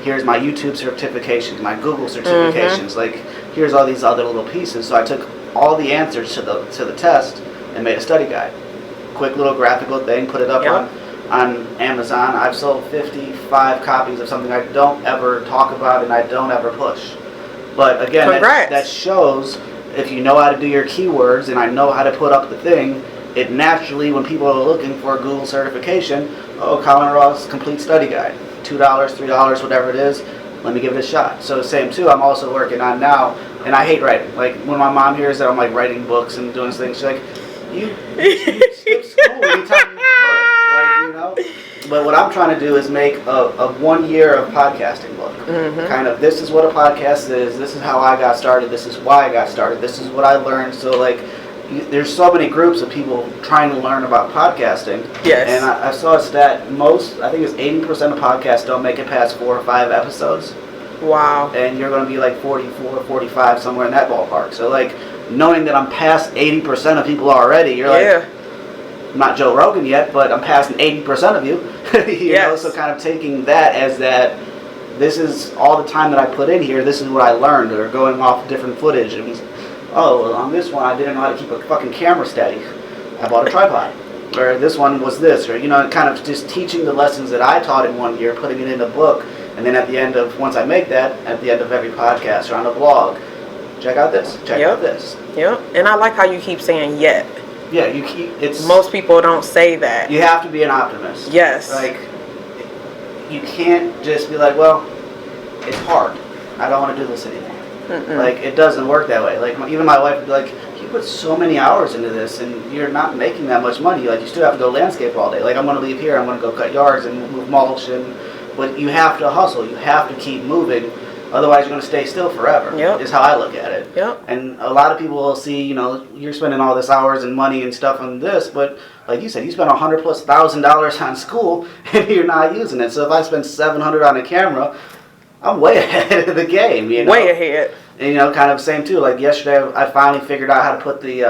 here's my YouTube certifications, my Google certifications, like, here's all these other little pieces. So I took all the answers to the test and made a study guide. Quick little graphical thing, put it up on Amazon. I've sold 55 copies of something I don't ever talk about and I don't ever push. But again, that shows if you know how to do your keywords and I know how to put up the thing, it naturally, when people are looking for a Google certification, oh, Colin Ross Complete Study Guide, $2, $3, whatever it is, let me give it a shot. So the same too, I'm also working on now, and I hate writing. Like, when my mom hears that I'm like writing books and doing things, she's like, you skip school anytime you could, like, you know? But what I'm trying to do is make a 1 year of podcasting book. Kind of, this is what a podcast is, this is how I got started, this is why I got started, this is what I learned. So like, there's so many groups of people trying to learn about podcasting. And I saw a stat, I think it's 80% of podcasts don't make it past 4 or 5 episodes. Wow. And you're going to be like 44, 45, somewhere in that ballpark. So like, knowing that I'm past 80% of people already, you're like, I'm not Joe Rogan yet, but I'm passing 80% of you. You know, so kind of taking that as that, this is all the time that I put in here, this is what I learned, or going off different footage. And oh, well, on this one I didn't know how to keep a fucking camera steady. I bought a tripod. Or this one was this, or, you know, kind of just teaching the lessons that I taught in 1 year, putting it in a book, and then at the end of, once I make that, at the end of every podcast or on a blog, check out this, check out this. Yep, and I like how you keep saying yet. Yeah, you keep, it's... Most people don't say that. You have to be an optimist. Yes. Like, you can't just be like, well, it's hard. I don't want to do this anymore. Like, it doesn't work that way. Like, even my wife would be like, you put so many hours into this and you're not making that much money. Like, you still have to go landscape all day. Like, I'm going to leave here, I'm going to go cut yards and move mulch, but you have to hustle. You have to keep moving. Otherwise, you're going to stay still forever. Yep. Is how I look at it. Yep. And a lot of people will see, you know, you're spending all this hours and money and stuff on this, but like you said, you spent $100,000+ on school and you're not using it. So if I spend $700 on a camera, I'm way ahead of the game, you know? Way ahead. And, you know, kind of same too. Like yesterday, I finally figured out how to put the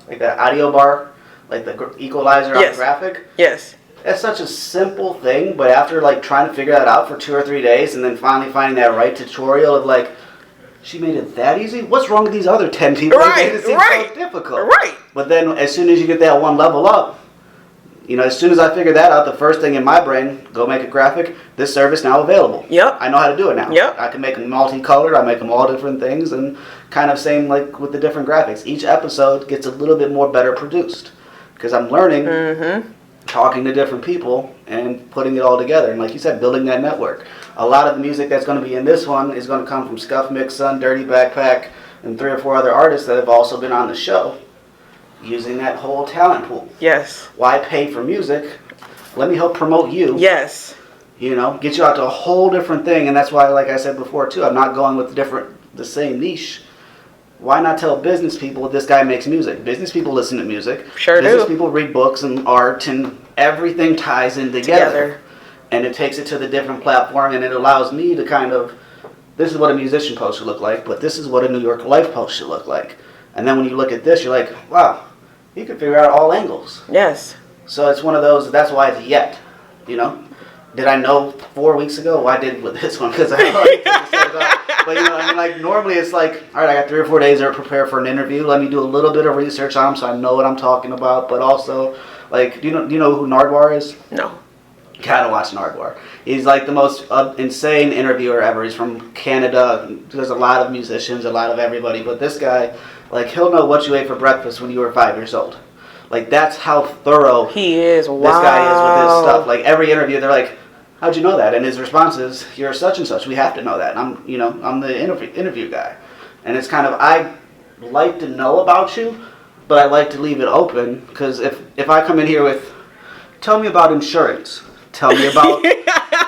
like the audio bar, like the equalizer on the graphic. Yes. That's such a simple thing, but after like trying to figure that out for 2 or 3 days, and then finally finding that right tutorial of like, she made it that easy. What's wrong with these other 10 people? They made it seem so difficult. Right. But then, as soon as you get that one level up, you know, as soon as I figured that out, the first thing in my brain, go make a graphic. This service now available. Yep. I know how to do it now. Yep. I can make them multicolored. I make them all different things, and kind of same like with the different graphics. Each episode gets a little bit more better produced because I'm learning, talking to different people, and putting it all together. And like you said, building that network. A lot of the music that's going to be in this one is going to come from Scuff Mix Son, Dirty Backpack, and 3 or 4 other artists that have also been on the show. Using that whole talent pool. Yes. Why pay for music? Let me help promote you. Yes. You know, get you out to a whole different thing, and that's why, like I said before too, I'm not going with the same niche. Why not tell business people this guy makes music? Business people listen to music. Sure business do. people read books and art, and everything ties in together. And it takes it to the different platform, and it allows me to kind of, this is what a musician post should look like, but this is what a New York Life post should look like. And then when you look at this, you're like, wow, you can figure out all angles. Yes. So it's one of those, that's why it's yet, you know? Did I know 4 weeks ago? Well, I did with this one because I already took the set up. But, you know, I mean, like, normally it's like, all right, I got 3 or 4 days to prepare for an interview. Let me do a little bit of research on them so I know what I'm talking about. But also, like, do you know who Nardwar is? No. Gotta watch Nardwar. He's like the most insane interviewer ever. He's from Canada. There's a lot of musicians, a lot of everybody. But this guy, like, he'll know what you ate for breakfast when you were 5 years old. Like, that's how thorough he is. Wow. This guy is with his stuff. Like, every interview, they're like, how'd you know that? And his response is, you're such and such. We have to know that. And I'm the interview guy. And it's kind of, I like to know about you, but I like to leave it open. Because if I come in here with, tell me about insurance. Tell me about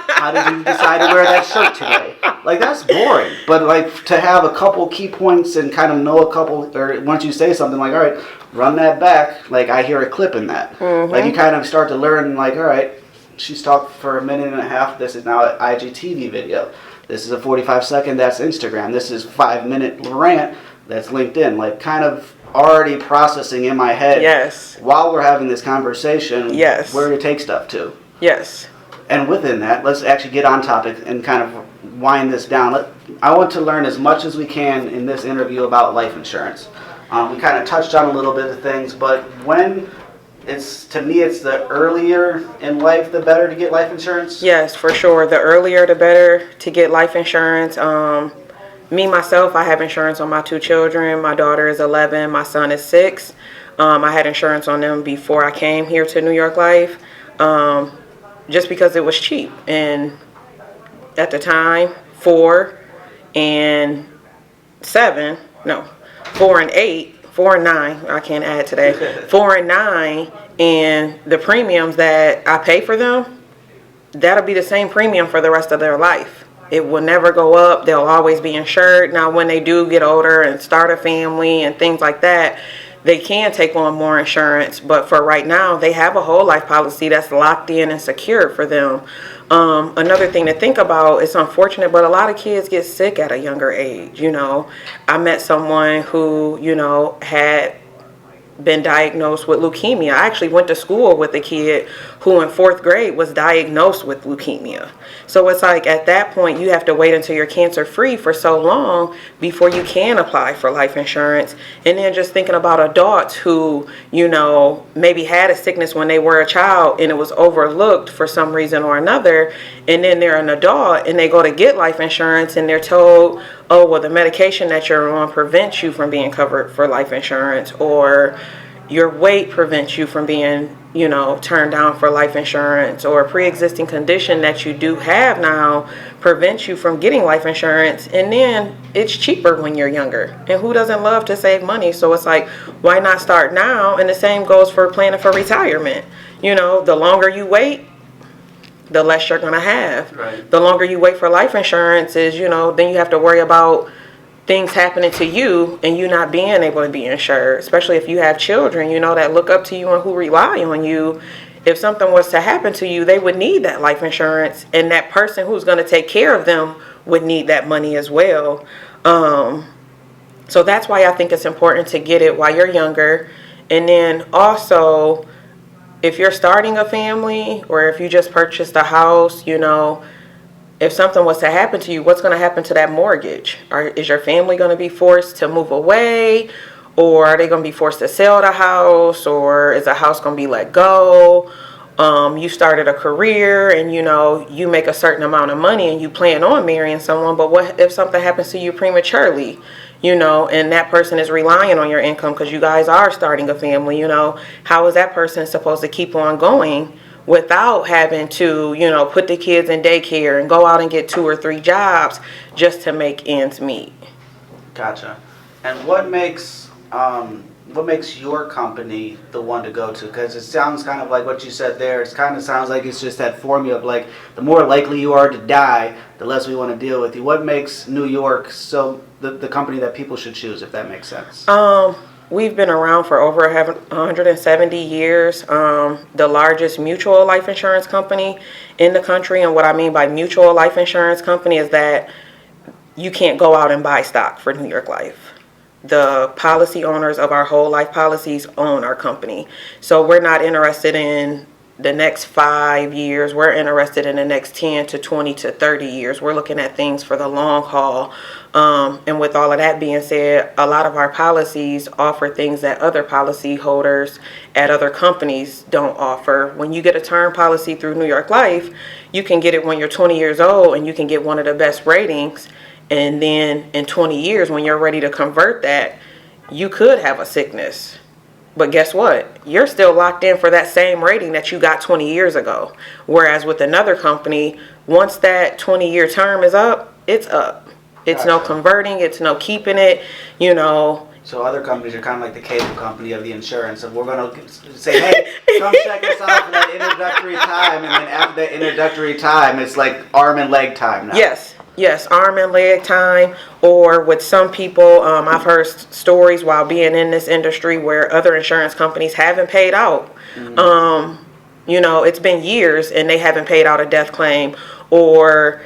how did you decide to wear that shirt today? Like, that's boring. But, like, to have a couple key points and kind of know a couple, or once you say something, like, all right, run that back. Like, I hear a clip in that. Like, you kind of start to learn, like, all right, she's talked for 1.5 minutes. This is now an IGTV video. This is a 45-second, that's Instagram. This is 5-minute rant, that's LinkedIn. Like, kind of already processing in my head. Yes. While we're having this conversation. Yes. Where to take stuff to. Yes. And within that, let's actually get on topic and kind of wind this down. I want to learn as much as we can in this interview about life insurance. We kind of touched on a little bit of things, but to me, it's the earlier in life, the better to get life insurance. Yes, for sure. The earlier, the better to get life insurance. Me, myself, I have insurance on my 2 children. My daughter is 11. My son is 6. I had insurance on them before I came here to New York Life. Just because it was cheap, and at the time 4 and 7, no, 4 and 8, 4 and 9, I can't add today, 4 and 9, and the premiums that I pay for them, that'll be the same premium for the rest of their life. It will never go up. They'll always be insured. Now, when they do get older and start a family and things like that, they can take on more insurance, but for right now, they have a whole life policy that's locked in and secure for them. Another thing to think about, it's unfortunate, but a lot of kids get sick at a younger age, you know. I met someone who, you know, had been diagnosed with leukemia. I actually went to school with a kid who in 4th grade was diagnosed with leukemia. So it's like at that point you have to wait until you're cancer free for so long before you can apply for life insurance. And then just thinking about adults who, you know, maybe had a sickness when they were a child and it was overlooked for some reason or another, and then they're an adult and they go to get life insurance and they're told, oh, well, the medication that you're on prevents you from being covered for life insurance, or your weight prevents you from being, you know, turned down for life insurance, or a pre-existing condition that you do have now prevents you from getting life insurance. And then it's cheaper when you're younger, and who doesn't love to save money? So it's like, why not start now? And the same goes for planning for retirement. You know, the longer you wait, the less you're going to have. Right. The longer you wait for life insurance is, you know, then you have to worry about things happening to you and you not being able to be insured, especially if you have children, you know, that look up to you and who rely on you. If something was to happen to you, they would need that life insurance, and that person who's going to take care of them would need that money as well. So that's why I think it's important to get it while you're younger. And then also, if you're starting a family or if you just purchased a house, you know, if something was to happen to you, what's going to happen to that mortgage? Is your family going to be forced to move away? Or are they going to be forced to sell the house? Or is the house going to be let go? You started a career and, you know, you make a certain amount of money and you plan on marrying someone. But what if something happens to you prematurely? You know, and that person is relying on your income because you guys are starting a family, you know. How is that person supposed to keep on going without having to, you know, put the kids in daycare and go out and get 2 or 3 jobs just to make ends meet? Gotcha. And what makes your company the one to go to? Because it sounds kind of like what you said there. It kind of sounds like it's just that formula of like, the more likely you are to die, the less we want to deal with you. What makes New York so the company that people should choose, if that makes sense? We've been around for over 170 years. The largest mutual life insurance company in the country. And what I mean by mutual life insurance company is that you can't go out and buy stock for New York Life. The policy owners of our whole life policies own our company. So we're not interested in the next 5 years. We're interested in the next 10 to 20 to 30 years. We're looking at things for the long haul. And with all of that being said, a lot of our policies offer things that other policy holders at other companies don't offer. When you get a term policy through New York Life, you can get it when you're 20 years old and you can get one of the best ratings. And then in 20 years, when you're ready to convert that, you could have a sickness. But guess what? You're still locked in for that same rating that you got 20 years ago. Whereas with another company, once that 20-year term is up, it's up. It's no converting. It's no keeping it, you know. So other companies are kind of like the cable company of the insurance. And we're going to say, hey, come check us out for that introductory time. And then after that introductory time, it's like arm and leg time now. Yes, arm and leg time. Or with some people, I've heard stories while being in this industry where other insurance companies haven't paid out. Mm-hmm. You know, it's been years and they haven't paid out a death claim, or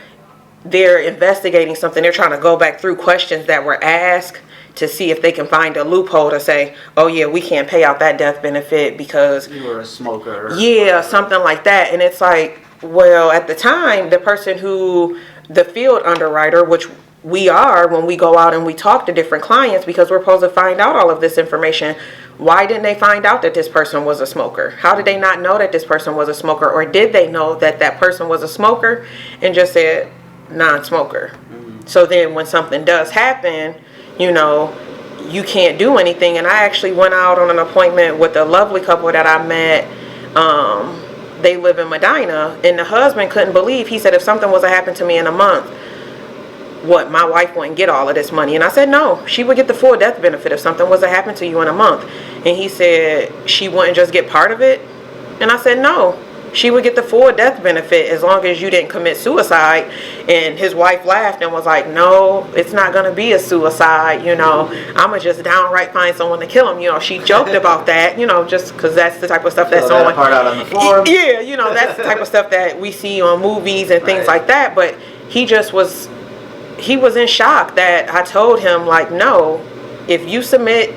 they're investigating something. They're trying to go back through questions that were asked to see if they can find a loophole to say, oh yeah, we can't pay out that death benefit because you were a smoker. Yeah, something like that. And it's like, well, at the time, the person who, the field underwriter, which we are when we go out and we talk to different clients, because we're supposed to find out all of this information. Why didn't they find out that this person was a smoker? How did they not know that this person was a smoker? Or did they know that that person was a smoker and just said non-smoker? Mm-hmm. So then when something does happen, you know, you can't do anything. And I actually went out on an appointment with a lovely couple that I met. They live in Medina, and the husband couldn't believe. He said, if something was to happen to me in a month, what, my wife wouldn't get all of this money? And I said, no, she would get the full death benefit if something was to happen to you in a month. And he said, she wouldn't just get part of it? And I said, no, she would get the full death benefit as long as you didn't commit suicide. And his wife laughed and was like, no, it's not going to be a suicide, you know. I'm going to just downright find someone to kill him. You know, she joked about that, you know, just because that's the type of stuff that's that part out on the form. Yeah, you know, that's the type of stuff that we see on movies and things like that. But he just was, he was in shock that I told him, like, no, if you submit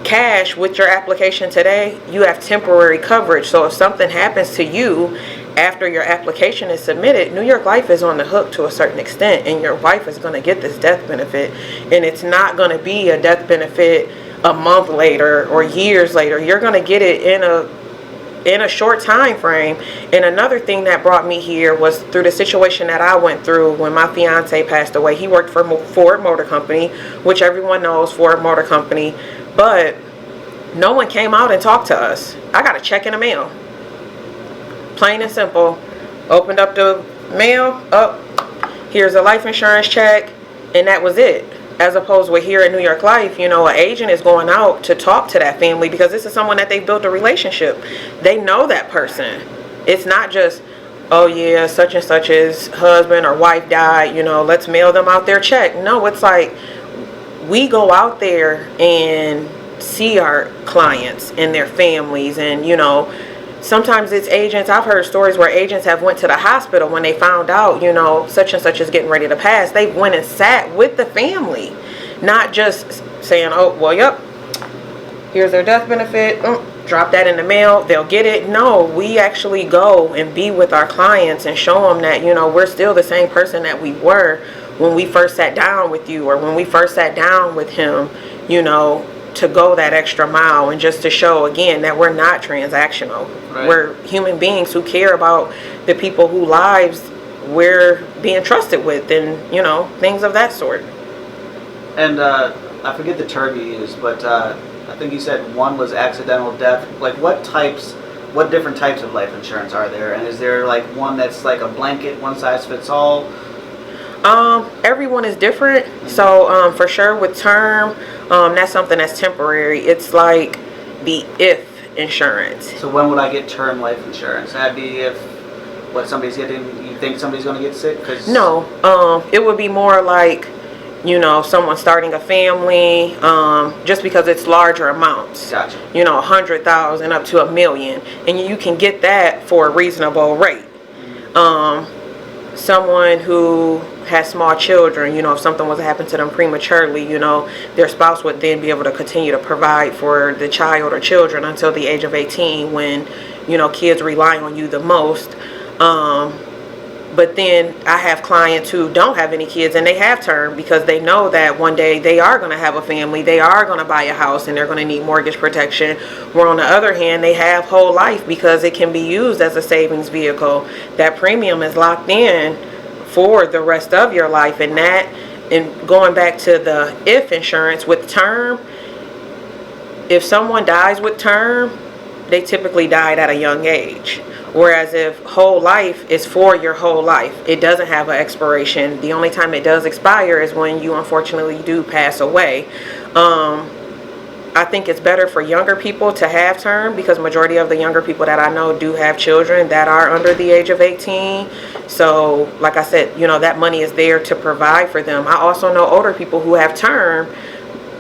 cash with your application today, you have temporary coverage. So if something happens to you after your application is submitted, New York Life is on the hook to a certain extent, and your wife is going to get this death benefit, and it's not going to be a death benefit a month later or years later. You're going to get it in a short time frame. And another thing that brought me here was through the situation that I went through when my fiance passed away. He worked for Ford Motor Company, which everyone knows, Ford Motor Company, but no one came out and talked to us. I got a check in the mail, plain and simple. Opened up the mail, here's a life insurance check, and that was it. As opposed with here at New York Life, an agent is going out to talk to that family, because this is someone that they've built a relationship. They know that person. It's not just, oh yeah, such and such's husband or wife died, let's mail them out their check. No, it's like we go out there and see our clients and their families, and sometimes it's agents. I've heard stories where agents have went to the hospital when they found out, such and such is getting ready to pass. They went and sat with the family, not just saying, oh, well, yep, here's their death benefit, drop that in the mail, they'll get it. No, we actually go and be with our clients and show them that, we're still the same person that we were when we first sat down with you, or when we first sat down with him, to go that extra mile, and just to show again that we're not transactional. Right. We're human beings who care about the people whose lives we're being trusted with, and things of that sort. And I forget the term you used, but I think you said one was accidental death. Like what different types of life insurance are there, and is there like one that's like a blanket, one size fits all? Everyone is different. So for sure with term, that's something that's temporary. It's like the if insurance. So when would I get term life insurance? That'd be if somebody's getting, you think somebody's going to get sick? No, it would be more like, someone starting a family, just because it's larger amounts. Gotcha. 100,000 up to $1 million, and you can get that for a reasonable rate. Someone who has small children, if something was to happen to them prematurely, their spouse would then be able to continue to provide for the child or children until the age of 18, when, kids rely on you the most. But then I have clients who don't have any kids, and they have term because they know that one day they are going to have a family, they are going to buy a house, and they're going to need mortgage protection. Where on the other hand, they have whole life because it can be used as a savings vehicle. That premium is locked in for the rest of your life. And going back to the if insurance with term, if someone dies with term, they typically died at a young age. Whereas if whole life is for your whole life, it doesn't have an expiration. The only time it does expire is when you unfortunately do pass away. I think it's better for younger people to have term, because majority of the younger people that I know do have children that are under the age of 18. So like I said, that money is there to provide for them. I also know older people who have term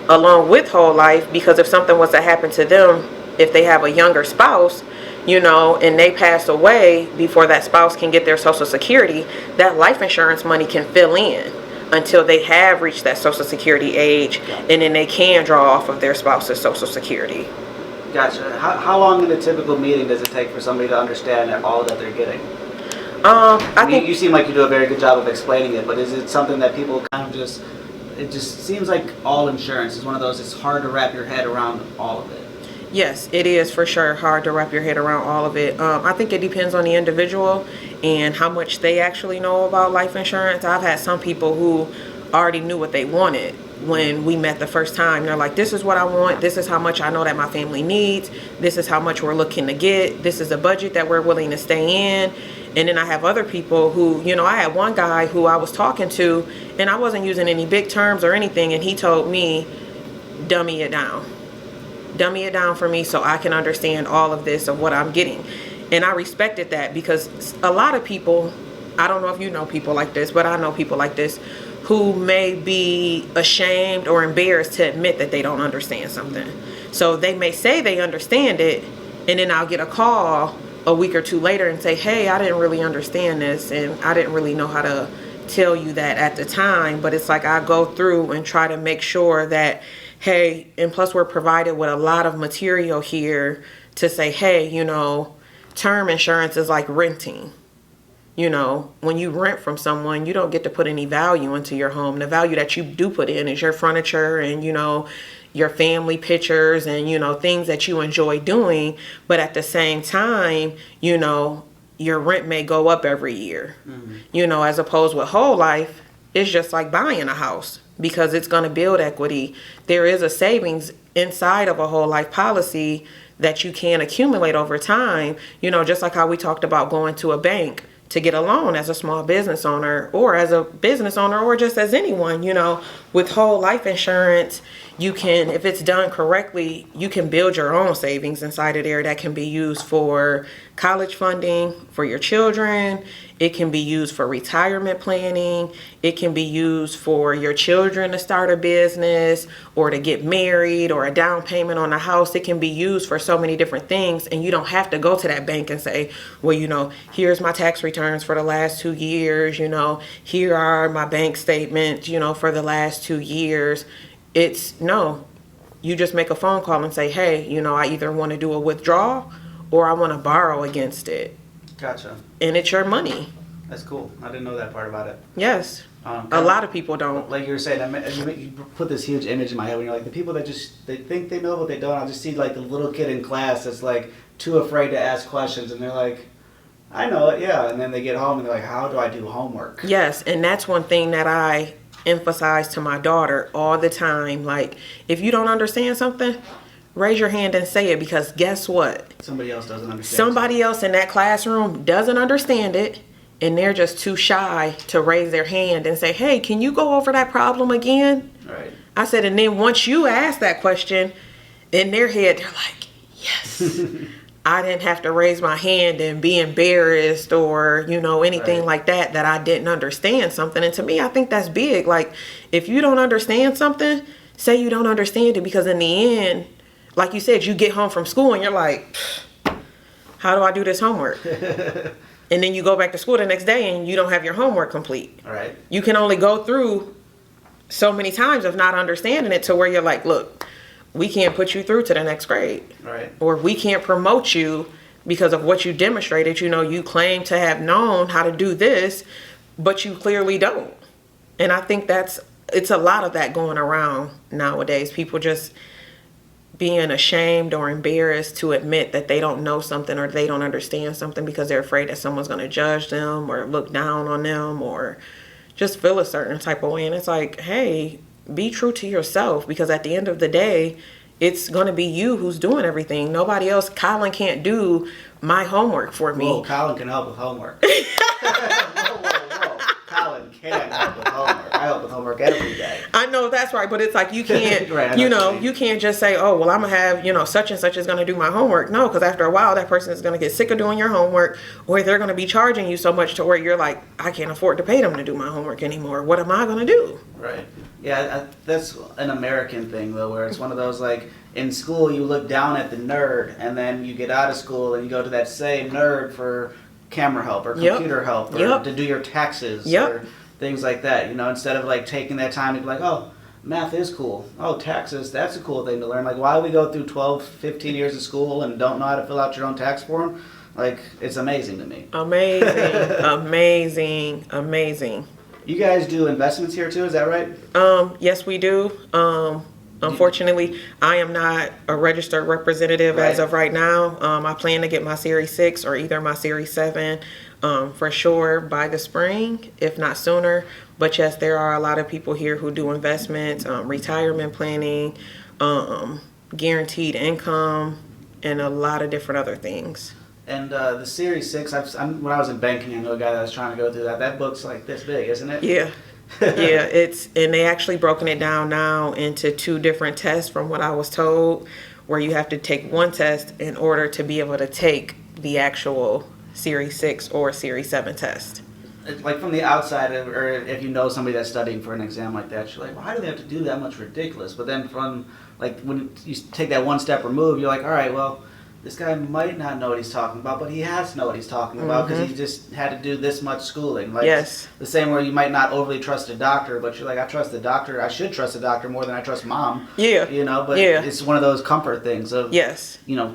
along with whole life, because if something was to happen to them, if they have a younger spouse, and they pass away before that spouse can get their Social Security, that life insurance money can fill in until they have reached that Social Security age, and then they can draw off of their spouse's Social Security. Gotcha. How long in a typical meeting does it take for somebody to understand all that they're getting? I think you seem like you do a very good job of explaining it, but is it something that people kind of it just seems like all insurance is one of those, it's hard to wrap your head around all of it. Yes, it is for sure hard to wrap your head around all of it. I think it depends on the individual and how much they actually know about life insurance. I've had some people who already knew what they wanted when we met the first time. They're like, this is what I want. This is how much I know that my family needs. This is how much we're looking to get. This is a budget that we're willing to stay in. And then I have other people who, I had one guy who I was talking to, and I wasn't using any big terms or anything. And he told me, dummy it down for me so I can understand all of this of what I'm getting. And I respected that, because a lot of people, I don't know if you know people like this, but I know people like this who may be ashamed or embarrassed to admit that they don't understand something. So they may say they understand it, and then I'll get a call a week or two later and say, hey, I didn't really understand this, and I didn't really know how to tell you that at the time. But it's like I go through and try to make sure that hey, and plus we're provided with a lot of material here to say, hey, term insurance is like renting. When you rent from someone, you don't get to put any value into your home. The value that you do put in is your furniture and, your family pictures and, things that you enjoy doing. But at the same time, your rent may go up every year, as opposed with whole life, it's just like buying a house because it's going to build equity. There is a savings inside of a whole life policy that you can accumulate over time, just like how we talked about going to a bank to get a loan as a small business owner or as a business owner or just as anyone, with whole life insurance, you can, if it's done correctly, you can build your own savings inside of there that can be used for college funding for your children. It can be used for retirement planning. It can be used for your children to start a business or to get married or a down payment on a house. It can be used for so many different things. And you don't have to go to that bank and say, well, here's my tax returns for the last 2 years. Here are my bank statements, for the last 2 years. No, you just make a phone call and say, hey, I either want to do a withdrawal or I want to borrow against it. Gotcha. And it's your money. That's cool. I didn't know that part about it. Yes. A lot of people don't. Like you were saying, you put this huge image in my head when you're like, the people that they think they know but they don't. I just see like the little kid in class that's like too afraid to ask questions and they're like, I know it, yeah. And then they get home and they're like, how do I do homework? Yes, and that's one thing that I emphasize to my daughter all the time. Like, if you don't understand something, raise your hand and say it, because guess what? Somebody else doesn't understand. Somebody else in that classroom doesn't understand it, and they're just too shy to raise their hand and say, hey, can you go over that problem again? Right. I said, and then once you ask that question, in their head, they're like, yes. I didn't have to raise my hand and be embarrassed or, anything like that I didn't understand something. And to me, I think that's big. Like, if you don't understand something, say you don't understand it, because in the end, like you said, you get home from school and you're like, how do I do this homework? And then you go back to school the next day and you don't have your homework complete. All right. You can only go through so many times of not understanding it to where you're like, look, we can't put you through to the next grade. Right. Or we can't promote you because of what you demonstrated. You claim to have known how to do this, but you clearly don't. And I think it's a lot of that going around nowadays. People just being ashamed or embarrassed to admit that they don't know something or they don't understand something because they're afraid that someone's going to judge them or look down on them or just feel a certain type of way. And it's like, hey, be true to yourself, because at the end of the day, it's going to be you who's doing everything. Nobody else. Colin can't do my homework for me. Whoa, Colin can help with homework. Whoa. Colin can help with homework. I help with homework every day. I know that's right, but it's like you can't, Right, you can't just say, oh, well, I'm going to have, such and such is going to do my homework. No, because after a while, that person is going to get sick of doing your homework, or they're going to be charging you so much to where you're like, I can't afford to pay them to do my homework anymore. What am I going to do? Right. Yeah, that's an American thing, though, where it's one of those, like, in school you look down at the nerd, and then you get out of school and you go to that same nerd for camera help or computer help or to do your taxes or things like that. Instead of, like, taking that time to be like, oh, math is cool. Oh, taxes, that's a cool thing to learn. Like, why we go through 12, 15 years of school and don't know how to fill out your own tax form? Like, it's amazing to me. Amazing. You guys do investments here too, is that right? Yes, we do. Unfortunately, I am not a registered representative as of right now. I plan to get my Series 6 or either my Series 7 for sure by the spring, if not sooner. But yes, there are a lot of people here who do investments, retirement planning, guaranteed income, and a lot of different other things. And the Series 6, when I was in banking, I know a guy that was trying to go through that. That book's like this big, isn't it? Yeah. Yeah, and they actually broken it down now into 2 different tests from what I was told, where you have to take one test in order to be able to take the actual Series 6 or Series 7 test. Like from the outside, or if you know somebody that's studying for an exam like that, you're like, why do they have to do that much ridiculous? But then from, like, when you take that one step removed, you're like, all right, well, this guy might not know what he's talking about, but he has to know what he's talking about because he just had to do this much schooling. Like, Yes. the same way you might not overly trust a doctor, but you're like, I trust the doctor. I should trust the doctor more than I trust mom. Yeah. You know, but Yeah. it's one of those comfort things of, Yes. you know,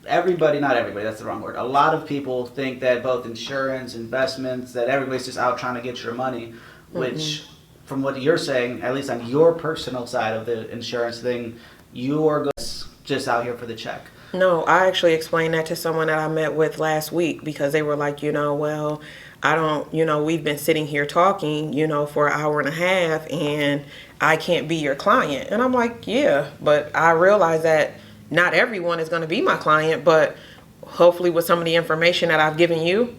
everybody, not everybody, that's the wrong word. A lot of people think that both insurance, investments, that everybody's just out trying to get your money, which, from what you're saying, at least on your personal side of the insurance thing, you are just out here for the check. No, I actually explained that to someone that I met with last week because they were like, well, I don't, we've been sitting here talking, for an hour and a half and I can't be your client. And I'm like, yeah, but I realize that not everyone is going to be my client, but hopefully with some of the information that I've given you,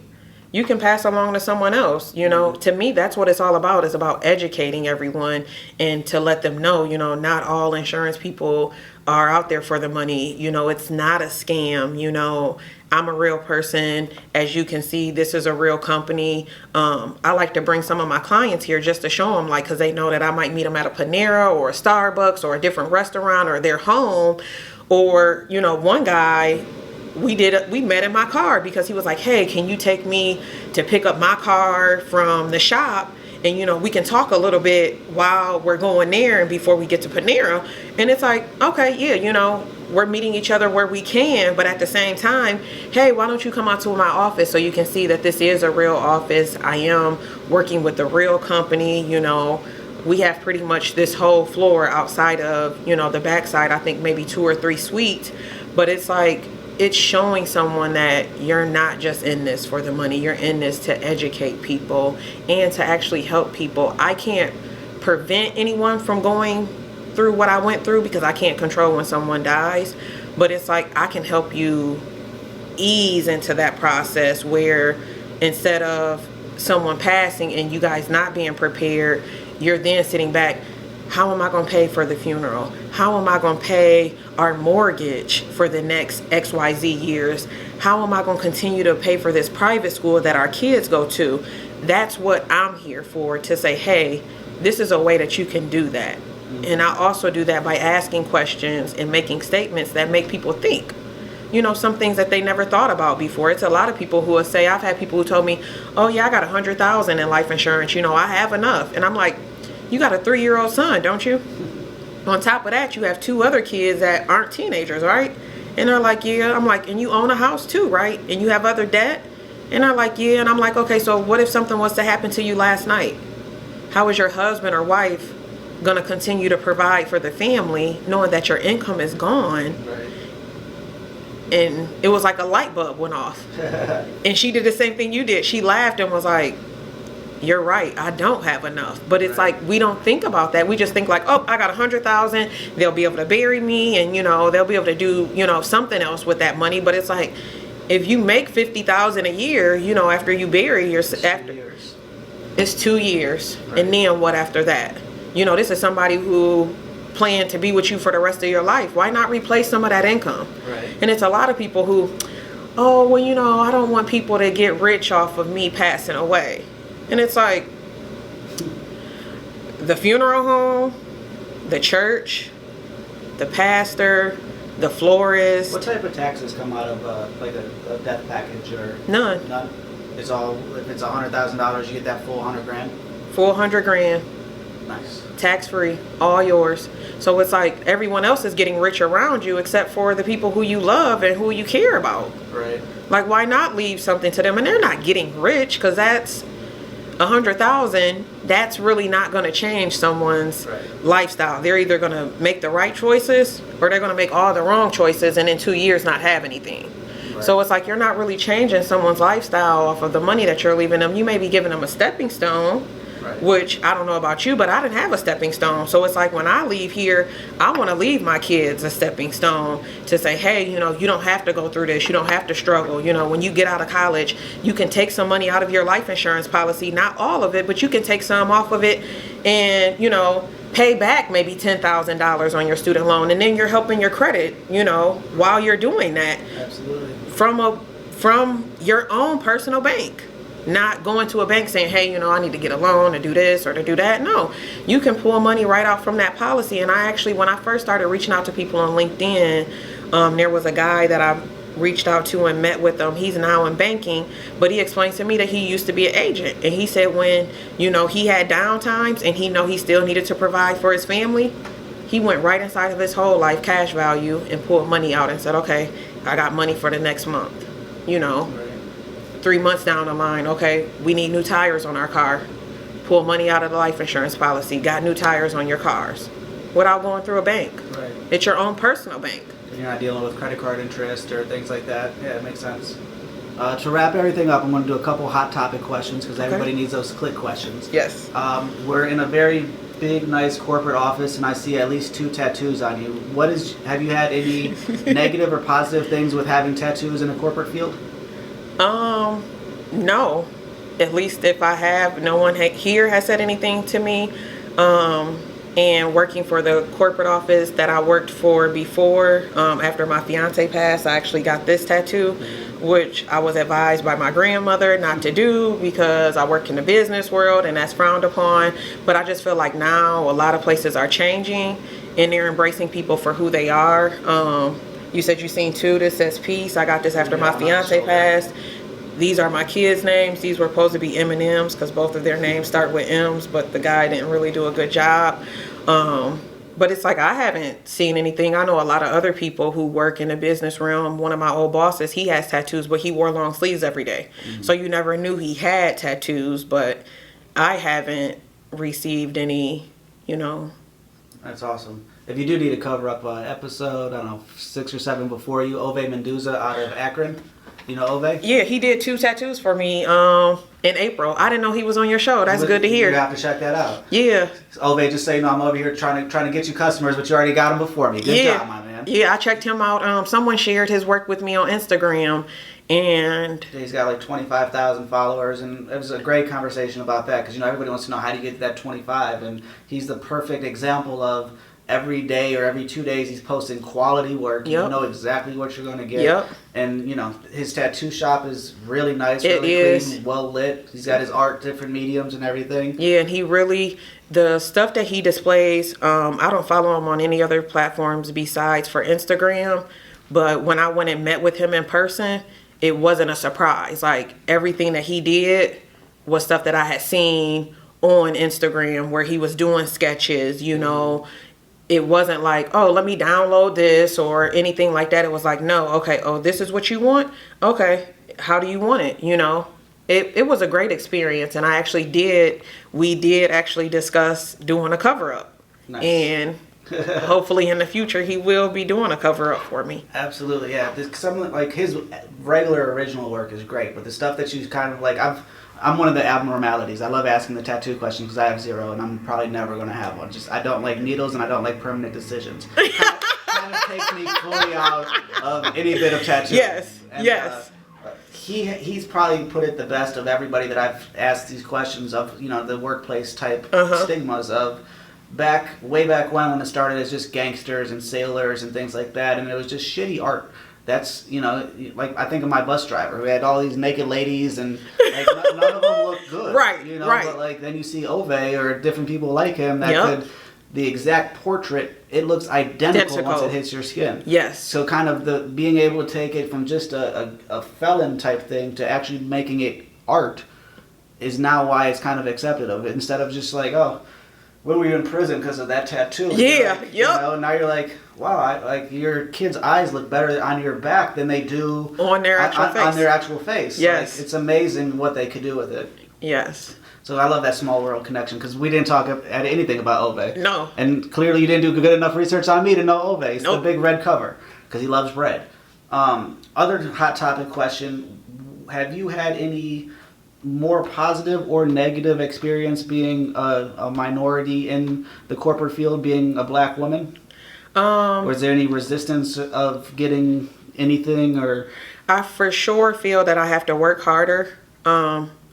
you can pass along to someone else. To me, that's what it's all about. It's about educating everyone and to let them know, not all insurance people are out there for the money. It's not a scam. I'm a real person. As you can see, this is a real company. I like to bring some of my clients here just to show them, because they know that I might meet them at a Panera or a Starbucks or a different restaurant or their home. Or, one guy, we met in my car because he was like, hey, can you take me to pick up my car from the shop? And, we can talk a little bit while we're going there and before we get to Panera. And it's like, okay, yeah, we're meeting each other where we can. But at the same time, hey, why don't you come out to my office so you can see that this is a real office. I am working with a real company. We have pretty much this whole floor outside of, the backside, I think maybe 2 or 3 suites. But it's like, it's showing someone that you're not just in this for the money. You're in this to educate people and to actually help people. I can't prevent anyone from going through what I went through because I can't control when someone dies. But it's like, I can help you ease into that process where instead of someone passing and you guys not being prepared, you're then sitting back, how am I going to pay for the funeral? How am I going to pay our mortgage for the next XYZ years? How am I going to continue to pay for this private school that our kids go to? That's what I'm here for, to say, hey, this is a way that you can do that. And I also do that by asking questions and making statements that make people think. Some things that they never thought about before. It's a lot of people who will say, I've had people who told me, oh yeah, I got $100,000 in life insurance. I have enough. And I'm like, you got a 3-year-old son, don't you? On top of that, you have 2 other kids that aren't teenagers, right? And they're like, yeah. I'm like, and you own a house too, right? And you have other debt? And they're like, yeah. And I'm like, okay, so what if something was to happen to you last night? How is your husband or wife going to continue to provide for the family knowing that your income is gone? Right. And it was like a light bulb went off. And she did the same thing you did. She laughed and was like, you're right, I don't have enough. But it's like, we don't think about that. We just think like, oh, I got 100,000, they'll be able to bury me, and they'll be able to do something else with that money. But it's like, if you make 50,000 a year, after you bury your it's 2 years. Right. And then what after that? This is somebody who planned to be with you for the rest of your life. Why not replace some of that income? Right. And it's a lot of people who, oh, well, I don't want people to get rich off of me passing away. And it's like, the funeral home, the church, the pastor, the florist. What type of taxes come out of like a death package or? None. None. It's all, if it's $100,000, you get that full $100,000. Full $100,000. Nice. Tax free, all yours. So it's like everyone else is getting rich around you except for the people who you love and who you care about. Right. Like, why not leave something to them? And they're not getting rich because that's $100,000. That's really not going to change someone's lifestyle. They're either going to make the right choices or they're going to make all the wrong choices and in 2 years not have anything. Right. So it's like, you're not really changing someone's lifestyle off of the money that you're leaving them. You may be giving them a stepping stone. Right. Which I don't know about you, but I didn't have a stepping stone. So it's like, when I leave here, I want to leave my kids a stepping stone to say, hey, you don't have to go through this. You don't have to struggle. When you get out of college, you can take some money out of your life insurance policy, not all of it, but you can take some off of it and, pay back maybe $10,000 on your student loan. And then you're helping your credit, while you're doing that. Absolutely. From your own personal bank. Not going to a bank saying, hey, I need to get a loan to do this or to do that. No, you can pull money right out from that policy. And I actually, when I first started reaching out to people on LinkedIn, There was a guy that I reached out to and met with him. He's now in banking, but he explained to me that he used to be an agent, and he said when he had down times and he still needed to provide for his family, he went right inside of his whole life cash value and pulled money out and said, okay, I got money for the next month. 3 months down the line, okay, we need new tires on our car. Pull money out of the life insurance policy, got new tires on your cars without going through a bank. Right. It's your own personal bank. You're not dealing with credit card interest or things like that. Yeah, it makes sense. To wrap everything up, I'm going to do a couple hot topic questions because everybody needs those click questions. Yes. We're in a very big, nice corporate office, and I see at least 2 tattoos on you. Have you had any negative or positive things with having tattoos in the corporate field? No. At least if I have, no one here has said anything to me. And working for the corporate office that I worked for before, after my fiance passed, I actually got this tattoo, which I was advised by my grandmother not to do because I work in the business world and that's frowned upon. But I just feel like now a lot of places are changing and they're embracing people for who they are. You said you seen 2 that says peace. I got this after my fiance passed. These are my kids' names. These were supposed to be M&M's because both of their names start with M's, but the guy didn't really do a good job. But it's like I haven't seen anything. I know a lot of other people who work in the business realm. One of my old bosses, he has tattoos, but he wore long sleeves every day. Mm-hmm. So you never knew he had tattoos, but I haven't received any, That's awesome. If you do need to cover up an episode, I don't know, 6 or 7 before you, Ove Mendoza out of Akron. You know Ove? Yeah, he did 2 tattoos for me in April. I didn't know he was on your show. That's good to hear. You have to check that out. Yeah. Ove, just so you know, I'm over here trying to get you customers, but you already got them before me. Good job, my man. Yeah, I checked him out. Someone shared his work with me on Instagram, and he's got like 25,000 followers, and it was a great conversation about that because everybody wants to know how do you get to that 25, and he's the perfect example of every day or every 2 days he's posting quality work. You know exactly what you're going to get. Yep. And his tattoo shop is really nice, it really is clean, well lit. He's got his art, different mediums and everything. Yeah, and the stuff that he displays, I don't follow him on any other platforms besides for Instagram, but when I went and met with him in person, it wasn't a surprise. Like everything that he did was stuff that I had seen on Instagram where he was doing sketches, It wasn't like, oh, let me download this or anything like that. It was like, no, okay, oh, this is what you want? Okay, how do you want it? It was a great experience. And we did actually discuss doing a cover-up. Nice. And hopefully in the future he will be doing a cover-up for me. Absolutely, yeah. Some like his regular original work is great, but the stuff that you kind of like, I'm one of the abnormalities. I love asking the tattoo questions because I have 0, and I'm probably never going to have one. I don't like needles, and I don't like permanent decisions. Kind of takes me fully out of any bit of tattoo. Yes, and, yes. He's probably put it the best of everybody that I've asked these questions of, the workplace type stigmas of way back when it started as just gangsters and sailors and things like that, and it was just shitty art. That's, like I think of my bus driver who had all these naked ladies and like none of them look good. Right, right. But like then you see Ove or different people like him that could, the exact portrait, it looks identical once it hits your skin. Yes. So kind of being able to take it from just a felon type thing to actually making it art is now why it's kind of accepted of it instead of just like, oh, when were you in prison because of that tattoo? Yeah, Now you're like, wow, like your kid's eyes look better on your back than they do on their actual face. On their actual face. Yes. Like, it's amazing what they could do with it. Yes. So I love that small world connection because we didn't talk at anything about Ove. No. And clearly you didn't do good enough research on me to know Ove. It's nope. The big red cover because he loves bread. Other hot topic question, have you had any more positive or negative experience being a minority in the corporate field, being a black woman? Or is there any resistance of getting anything? Or I for sure feel that I have to work harder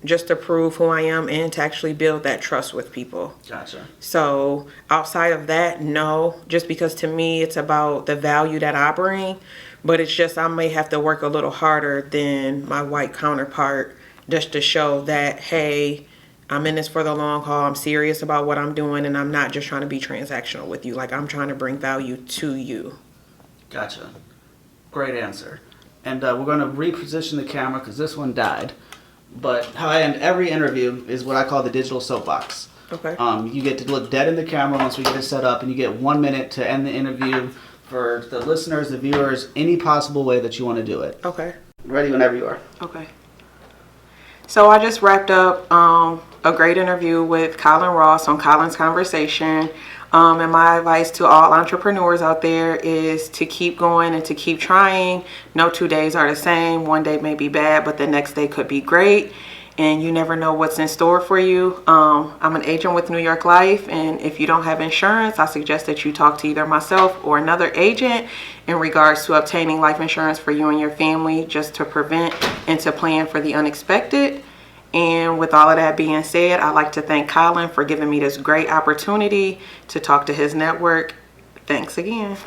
just to prove who I am and to actually build that trust with people. Gotcha. So outside of that, no, just because to me it's about the value that I bring, but it's just I may have to work a little harder than my white counterpart just to show that, hey, I'm in this for the long haul. I'm serious about what I'm doing, and I'm not just trying to be transactional with you. Like, I'm trying to bring value to you. Gotcha. Great answer. And we're going to reposition the camera because this one died. But how I end every interview is what I call the digital soapbox. Okay. You get to look dead in the camera once we get it set up, and you get 1 minute to end the interview for the listeners, the viewers, any possible way that you want to do it. Okay. Ready whenever you are. Okay. So I just wrapped up a great interview with Colin Ross on Colin's Conversation. And my advice to all entrepreneurs out there is to keep going and to keep trying. No 2 days are the same. One day may be bad, but the next day could be great. And you never know what's in store for you. I'm an agent with New York Life, and if you don't have insurance, I suggest that you talk to either myself or another agent in regards to obtaining life insurance for you and your family, just to prevent and to plan for the unexpected. And with all of that being said, I'd like to thank Colin for giving me this great opportunity to talk to his network. Thanks again.